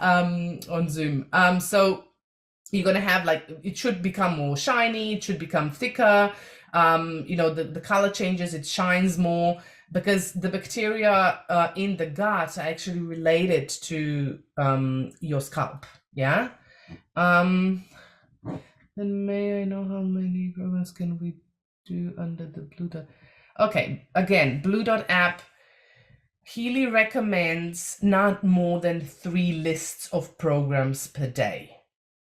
on Zoom. So you're going to have it should become more shiny, it should become thicker. The color changes, it shines more, because the bacteria in the gut are actually related to your scalp. Yeah. Then may I know how many programs can we do under the Blue Dot? Okay, again, Blue Dot app, Healy recommends not more than 3 lists of programs per day.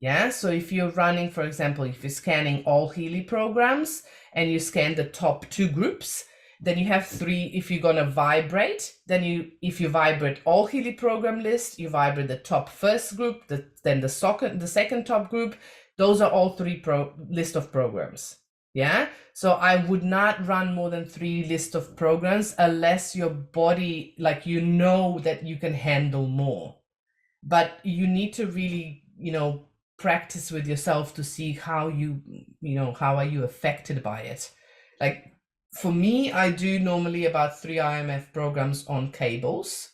Yeah, so if you're running, for example, if you're scanning all Healy programs and you scan the top 2 groups, then you have 3. If you're going to vibrate, then if you vibrate all Healy program list, you vibrate the top first group, then the second top group. Those are all 3 list of programs. Yeah. So I would not run more than 3 lists of programs unless your body, like, you know that you can handle more. But you need to really, practice with yourself to see how how are you affected by it. Like, for me, I do normally about 3 IMF programs on cables.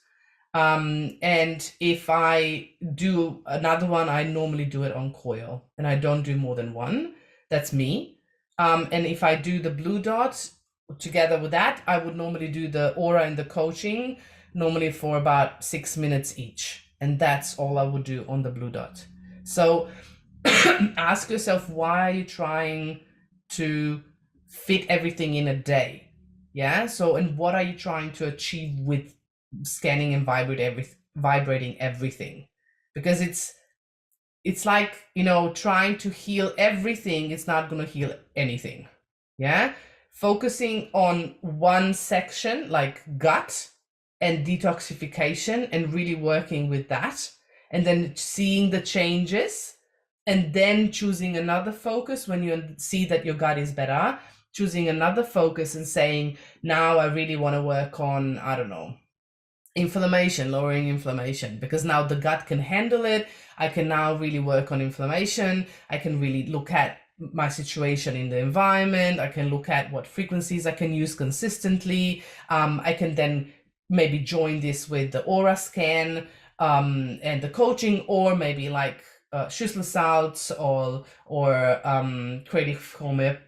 And if I do another one, I normally do it on coil, and I don't do more than one. That's me. And if I do the blue dot together with that, I would normally do the aura and the coaching, normally for about 6 minutes each. And that's all I would do on the blue dot. So ask yourself, why are you trying to fit everything in a day? Yeah. So, and what are you trying to achieve with scanning and vibrating everything? Because it's like, trying to heal everything. It's not going to heal anything. Yeah. Focusing on one section like gut and detoxification, and really working with that, and then seeing the changes, and then choosing another focus when you see that your gut is better, choosing another focus and saying, now I really want to work on, I don't know, inflammation, lowering inflammation, because now the gut can handle it. I can now really work on inflammation. I can really look at my situation in the environment. I can look at what frequencies I can use consistently. I can then maybe join this with the aura scan and the coaching, or maybe like Schüssel salts or creative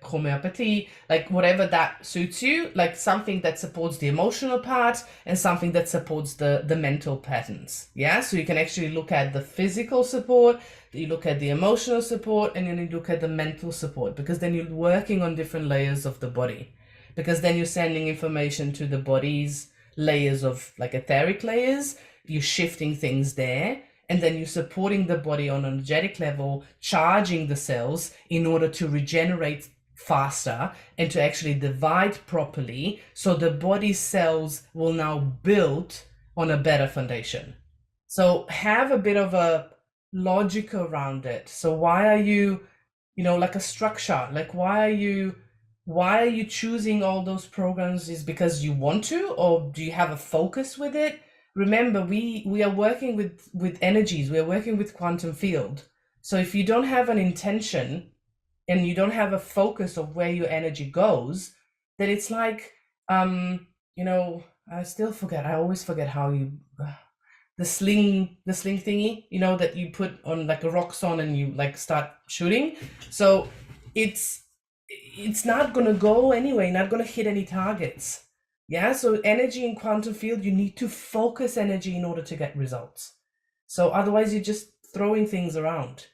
homeopathy, like whatever that suits you, like something that supports the emotional part and something that supports the mental patterns. Yeah, so you can actually look at the physical support, you look at the emotional support, and then you look at the mental support, because then you're working on different layers of the body, because then you're sending information to the body's layers of like etheric layers, you're shifting things there, and then you're supporting the body on an energetic level, charging the cells in order to regenerate faster and to actually divide properly, so the body's cells will now build on a better foundation. So have a bit of a logic around it. So why are you, like a structure, like why are you choosing all those programs? Is because you want to, or do you have a focus with it? Remember, we are working with energies, we are working with quantum field. So if you don't have an intention and you don't have a focus of where your energy goes, then it's like, I always forget how you, the sling thingy, that you put on like a rocks on and you like start shooting. So it's not going to go anyway, not going to hit any targets. Yeah, so energy in quantum field, you need to focus energy in order to get results. So otherwise you're just throwing things around.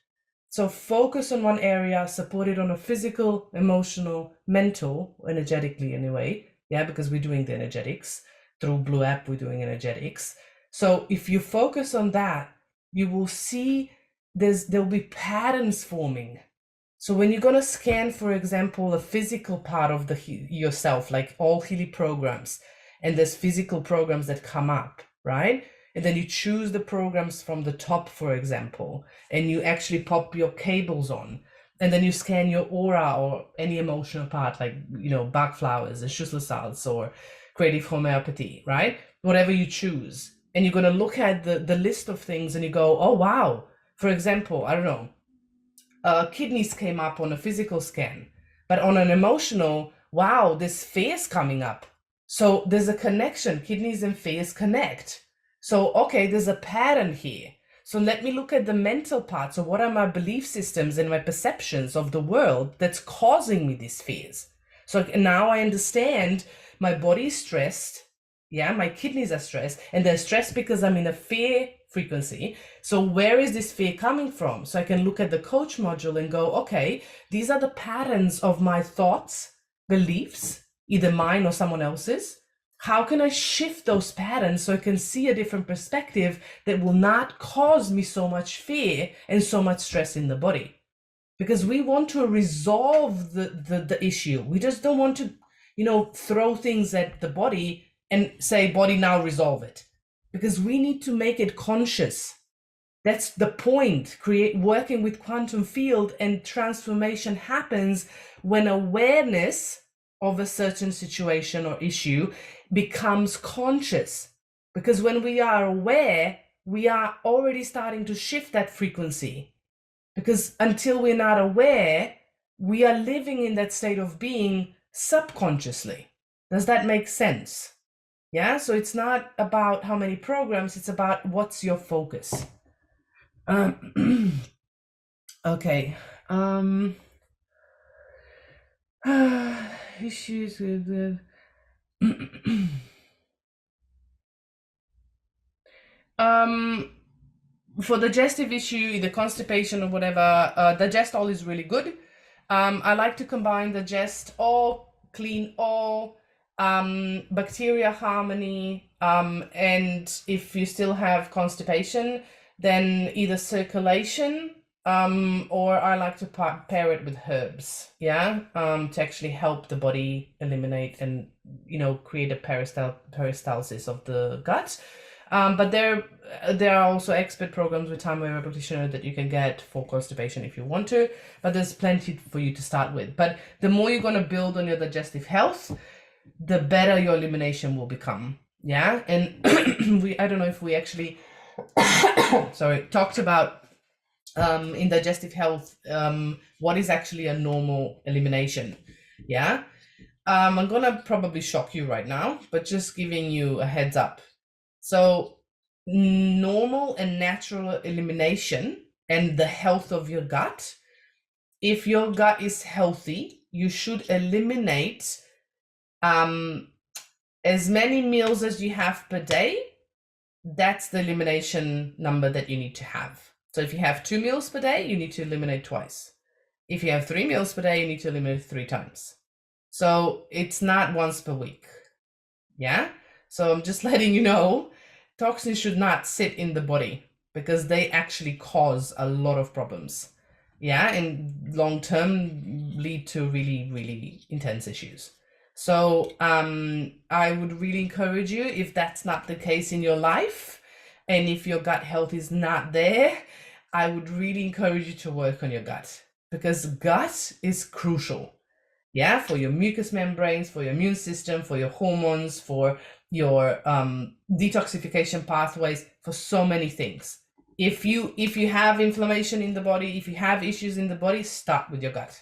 So focus on one area, support it on a physical, emotional, mental, energetically anyway. Yeah, because we're doing the energetics. Through Blue App, we're doing energetics. So if you focus on that, you will see there'll be patterns forming. So when you're going to scan, for example, a physical part of yourself, like all Healy programs, and there's physical programs that come up, right? And then you choose the programs from the top, for example, and you actually pop your cables on, and then you scan your aura or any emotional part, like, Bach flowers, the Schüssel salts, or creative homeopathy, right? Whatever you choose. And you're going to look at the list of things and you go, oh, wow. For example, I don't know, kidneys came up on a physical scan, but on an emotional, wow, this fear's coming up. So there's a connection. Kidneys and fears connect. So, okay, there's a pattern here. So let me look at the mental part. So what are my belief systems and my perceptions of the world that's causing me these fears? So now I understand my body's stressed. Yeah, my kidneys are stressed, and they're stressed because I'm in a fear frequency. So where is this fear coming from? So I can look at the coach module and go, okay, these are the patterns of my thoughts, beliefs, either mine or someone else's. How can I shift those patterns so I can see a different perspective that will not cause me so much fear and so much stress in the body? Because we want to resolve the issue. We just don't want to, throw things at the body and say, body, now resolve it. Because we need to make it conscious. That's the point. Working with quantum field, and transformation happens when awareness of a certain situation or issue becomes conscious. Because when we are aware, we are already starting to shift that frequency. Because until we're not aware, we are living in that state of being subconsciously. Does that make sense? Yeah, so it's not about how many programs, it's about what's your focus. Okay. Issues with the for digestive issue, the constipation or whatever, digestol is really good. I like to combine digestol, clean all, bacteria harmony, and if you still have constipation, then either circulation, or I like to pair it with herbs, yeah, to actually help the body eliminate and, you know, create a peristalsis of the gut. But there are also expert programs with time aware practitioner that you can get for constipation if you want to, but there's plenty for you to start with. But the more you're going to build on your digestive health, the better your elimination will become. Yeah. And I don't know if we actually talked about in digestive health what is actually a normal elimination. Yeah. I'm gonna probably shock you right now, but just giving you a heads up. So normal and natural elimination and the health of your gut, if your gut is healthy, you should eliminate as many meals as you have per day. That's the elimination number that you need to have. So if you have 2 meals per day, you need to eliminate twice. If you have 3 meals per day, you need to eliminate 3 times. So it's not once per week. Yeah. So I'm just letting you know, toxins should not sit in the body because they actually cause a lot of problems. Yeah, and long term lead to really, really intense issues. So I would really encourage you, if that's not the case in your life, and if your gut health is not there, I would really encourage you to work on your gut, because gut is crucial. Yeah, for your mucous membranes, for your immune system, for your hormones, for your detoxification pathways, for so many things. If you have inflammation in the body, if you have issues in the body, start with your gut.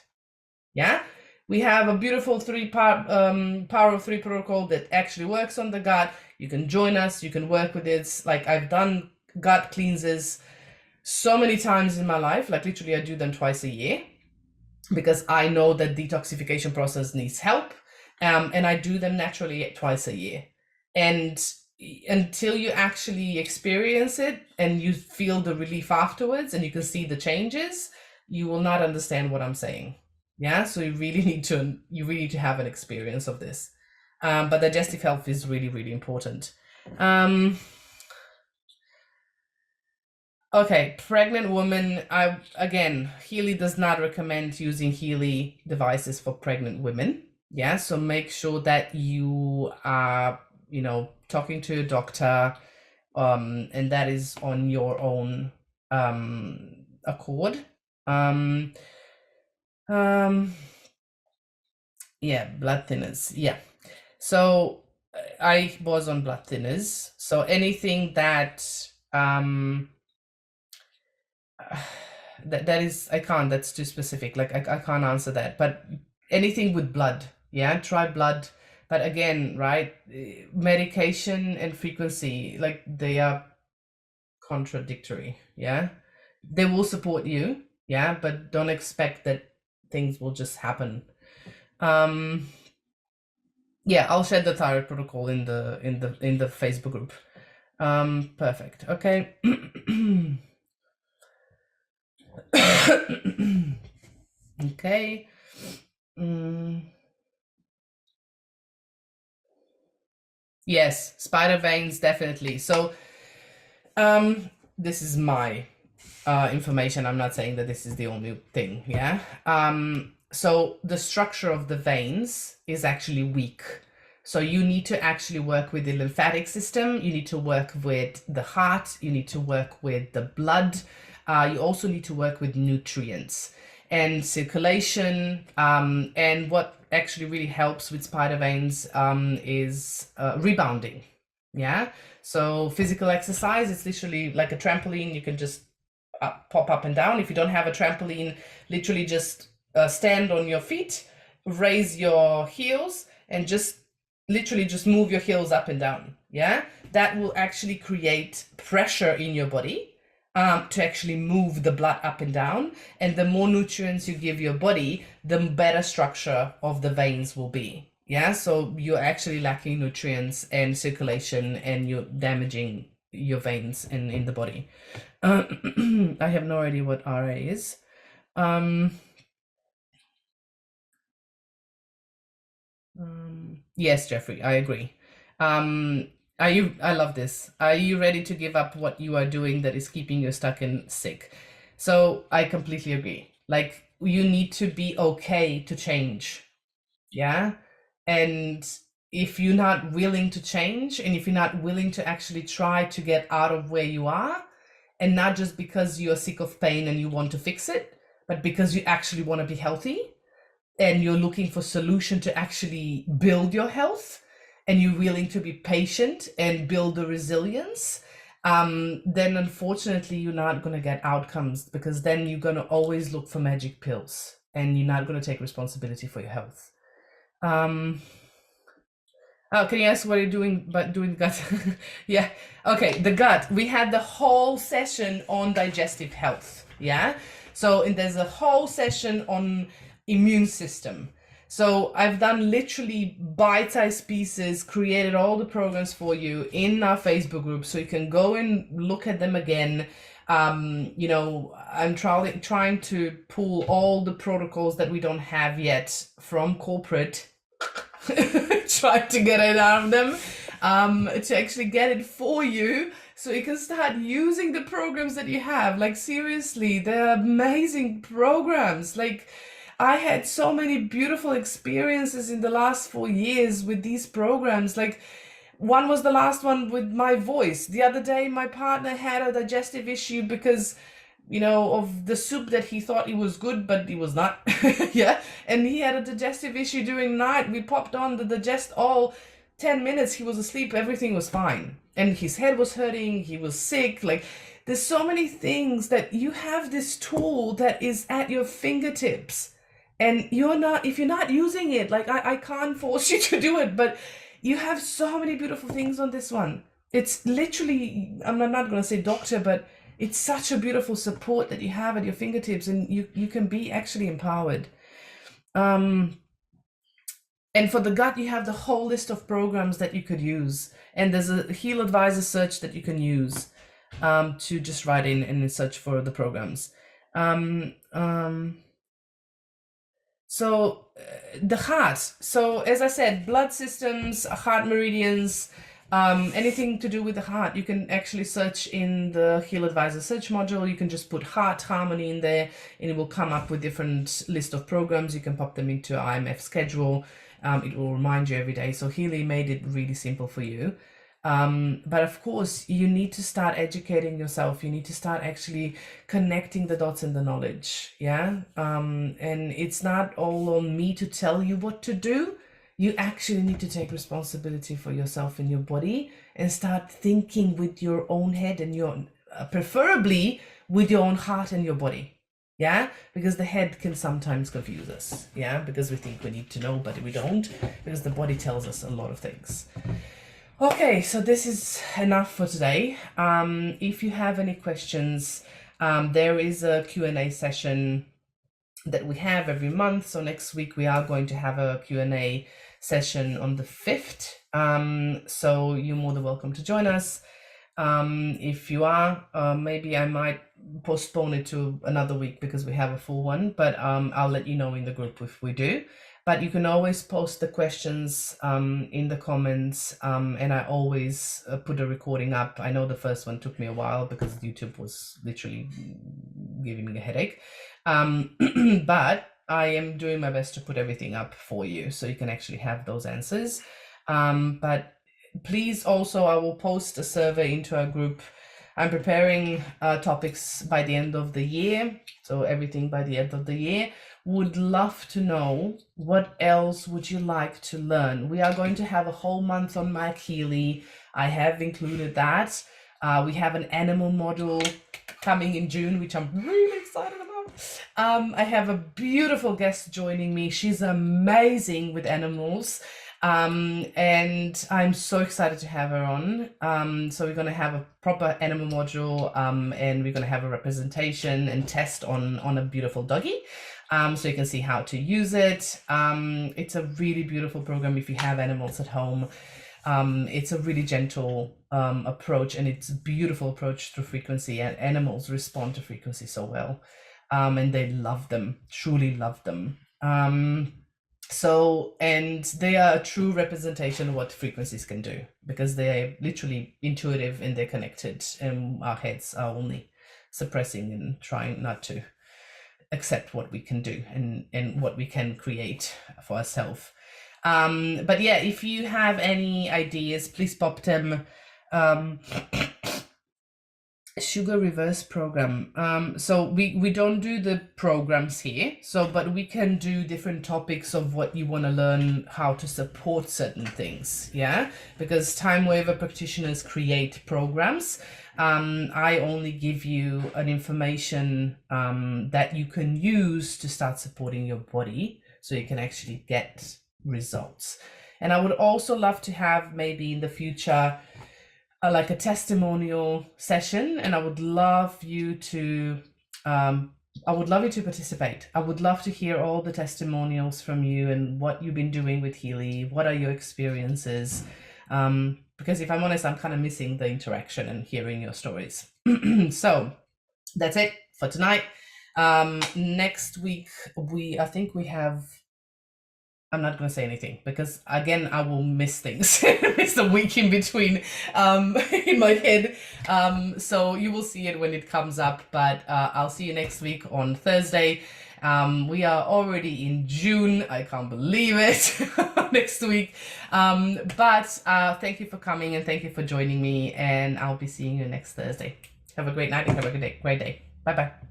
Yeah, we have a beautiful power of 3 protocol that actually works on the gut. You can join us, you can work with it. Like, I've done gut cleanses so many times in my life, like literally I do them twice a year, because I know that detoxification process needs help, and I do them naturally twice a year. And until you actually experience it and you feel the relief afterwards and you can see the changes, you will not understand what I'm saying. Yeah, so you really need to have an experience of this. But digestive health is really, really important. Okay, pregnant women. Healy does not recommend using Healy devices for pregnant women. Yeah, so make sure that you are, talking to a doctor, and that is on your own accord. Yeah, blood thinners. Yeah. So I was on blood thinners. So anything that that is, I can't, that's too specific. Like I can't answer that, but anything with blood, yeah, try blood. But again, right, medication and frequency, like, they are contradictory. Yeah, they will support you, yeah, but don't expect that things will just happen. Yeah, I'll share the thyroid protocol in the Facebook group. Perfect. Okay. Okay. Yes, spider veins, definitely. So this is my information. I'm not saying that this is the only thing. Yeah. So the structure of the veins is actually weak. So you need to actually work with the lymphatic system. You need to work with the heart. You need to work with the blood. You also need to work with nutrients and circulation. And what actually really helps with spider veins is rebounding. Yeah. So physical exercise, it's literally like a trampoline. You can just pop up and down. If you don't have a trampoline, literally just stand on your feet, raise your heels, and just literally just move your heels up and down. Yeah, that will actually create pressure in your body to actually move the blood up and down. And the more nutrients you give your body, the better structure of the veins will be. Yeah, so you're actually lacking nutrients and circulation, and you're damaging your veins in the body. I have no idea what RA is. Yes, Jeffrey, I agree. I love this. Are you ready to give up what you are doing that is keeping you stuck and sick? So I completely agree. Like, you need to be okay to change. Yeah. And if you're not willing to change, and if you're not willing to actually try to get out of where you are, and not just because you're sick of pain and you want to fix it, but because you actually want to be healthy, and you're looking for solution to actually build your health, and you're willing to be patient and build the resilience, then unfortunately you're not going to get outcomes, because then you're going to always look for magic pills and you're not going to take responsibility for your health. Oh, can you ask what you're doing, but doing the gut? Yeah. Okay. The gut. We had the whole session on digestive health. Yeah. So, and there's a whole session on immune system. So I've done literally bite-sized pieces, created all the programs for you in our Facebook group, so you can go and look at them again. You know, I'm trying to pull all the protocols that we don't have yet from corporate. Try to get it out of them, to actually get it for you, so you can start using the programs that you have. Like, seriously, they're amazing programs. Like, I had so many beautiful experiences in the last 4 years with these programs. Like, one was the last one with my voice. The other day, my partner had a digestive issue because, you know, of the soup that he thought it was good, but it was not. Yeah. And he had a digestive issue during night. We popped on the digest all 10 minutes. He was asleep. Everything was fine. And his head was hurting. He was sick. Like, there's so many things that you have this tool that is at your fingertips. And if you're not using it, like, I can't force you to do it, but you have so many beautiful things on this one. It's literally, I'm not going to say doctor, but it's such a beautiful support that you have at your fingertips, and you can be actually empowered. And for the gut, you have the whole list of programs that you could use. And there's a Heal Advisor search that you can use to just write in and search for the programs. So the heart. So as I said, blood systems, heart meridians, anything to do with the heart, you can actually search in the Heal Advisor search module. You can just put heart harmony in there, and it will come up with different list of programs. You can pop them into IMF schedule. It will remind you every day. So Healy made it really simple for you. But of course, you need to start educating yourself. You need to start actually connecting the dots and the knowledge. Yeah. And it's not all on me to tell you what to do. You actually need to take responsibility for yourself and your body, and start thinking with your own head and your, preferably with your own heart and your body. Yeah, because the head can sometimes confuse us. Yeah, because we think we need to know, but we don't, because the body tells us a lot of things. Okay, so this is enough for today. If you have any questions, there is a Q&A session that we have every month. So next week we are going to have a Q&A session on the 5th. So you're more than welcome to join us. If you are, maybe I might postpone it to another week because we have a full one, but I'll let you know in the group if we do. But you can always post the questions in the comments, and I always put a recording up. I know the first one took me a while because YouTube was literally giving me a headache. But I am doing my best to put everything up for you so you can actually have those answers. But please also, I will post a survey into our group. I'm preparing topics by the end of the year, so everything by the end of the year. Would love to know what else would you like to learn. We are going to have a whole month on Healy. I have included that. We have an animal module coming in June, which I'm really excited about. I have a beautiful guest joining me. She's amazing with animals. And I'm so excited to have her on. So we're going to have a proper animal module, and we're going to have a representation and test on a beautiful doggy. So you can see how to use it. It's a really beautiful program if you have animals at home. It's a really gentle approach, and it's a beautiful approach through frequency, and animals respond to frequency so well. And they love them, truly love them. So, and they are a true representation of what frequencies can do, because they are literally intuitive and they're connected, and our heads are only suppressing and trying not to accept what we can do and what we can create for ourselves. But yeah, if you have any ideas, please pop them. Sugar reverse program. So we don't do the programs here, but we can do different topics of what you want to learn, how to support certain things. Yeah, because time waiver practitioners create programs. I only give you an information that you can use to start supporting your body, so you can actually get results. And I would also love to have, maybe in the future, like a testimonial session, and I would love you to participate. I would love to hear all the testimonials from you and what you've been doing with Healy. What are your experiences? Because if I'm honest, I'm kind of missing the interaction and hearing your stories. So that's it for tonight. Next week, I think we have, I'm not going to say anything, because again, I will miss things. It's a week in between in my head. So you will see it when it comes up, but I'll see you next week on Thursday. We are already in June. I can't believe it. Next week. But thank you for coming, and thank you for joining me, and I'll be seeing you next Thursday. Have a great night and have a great day. Bye-bye.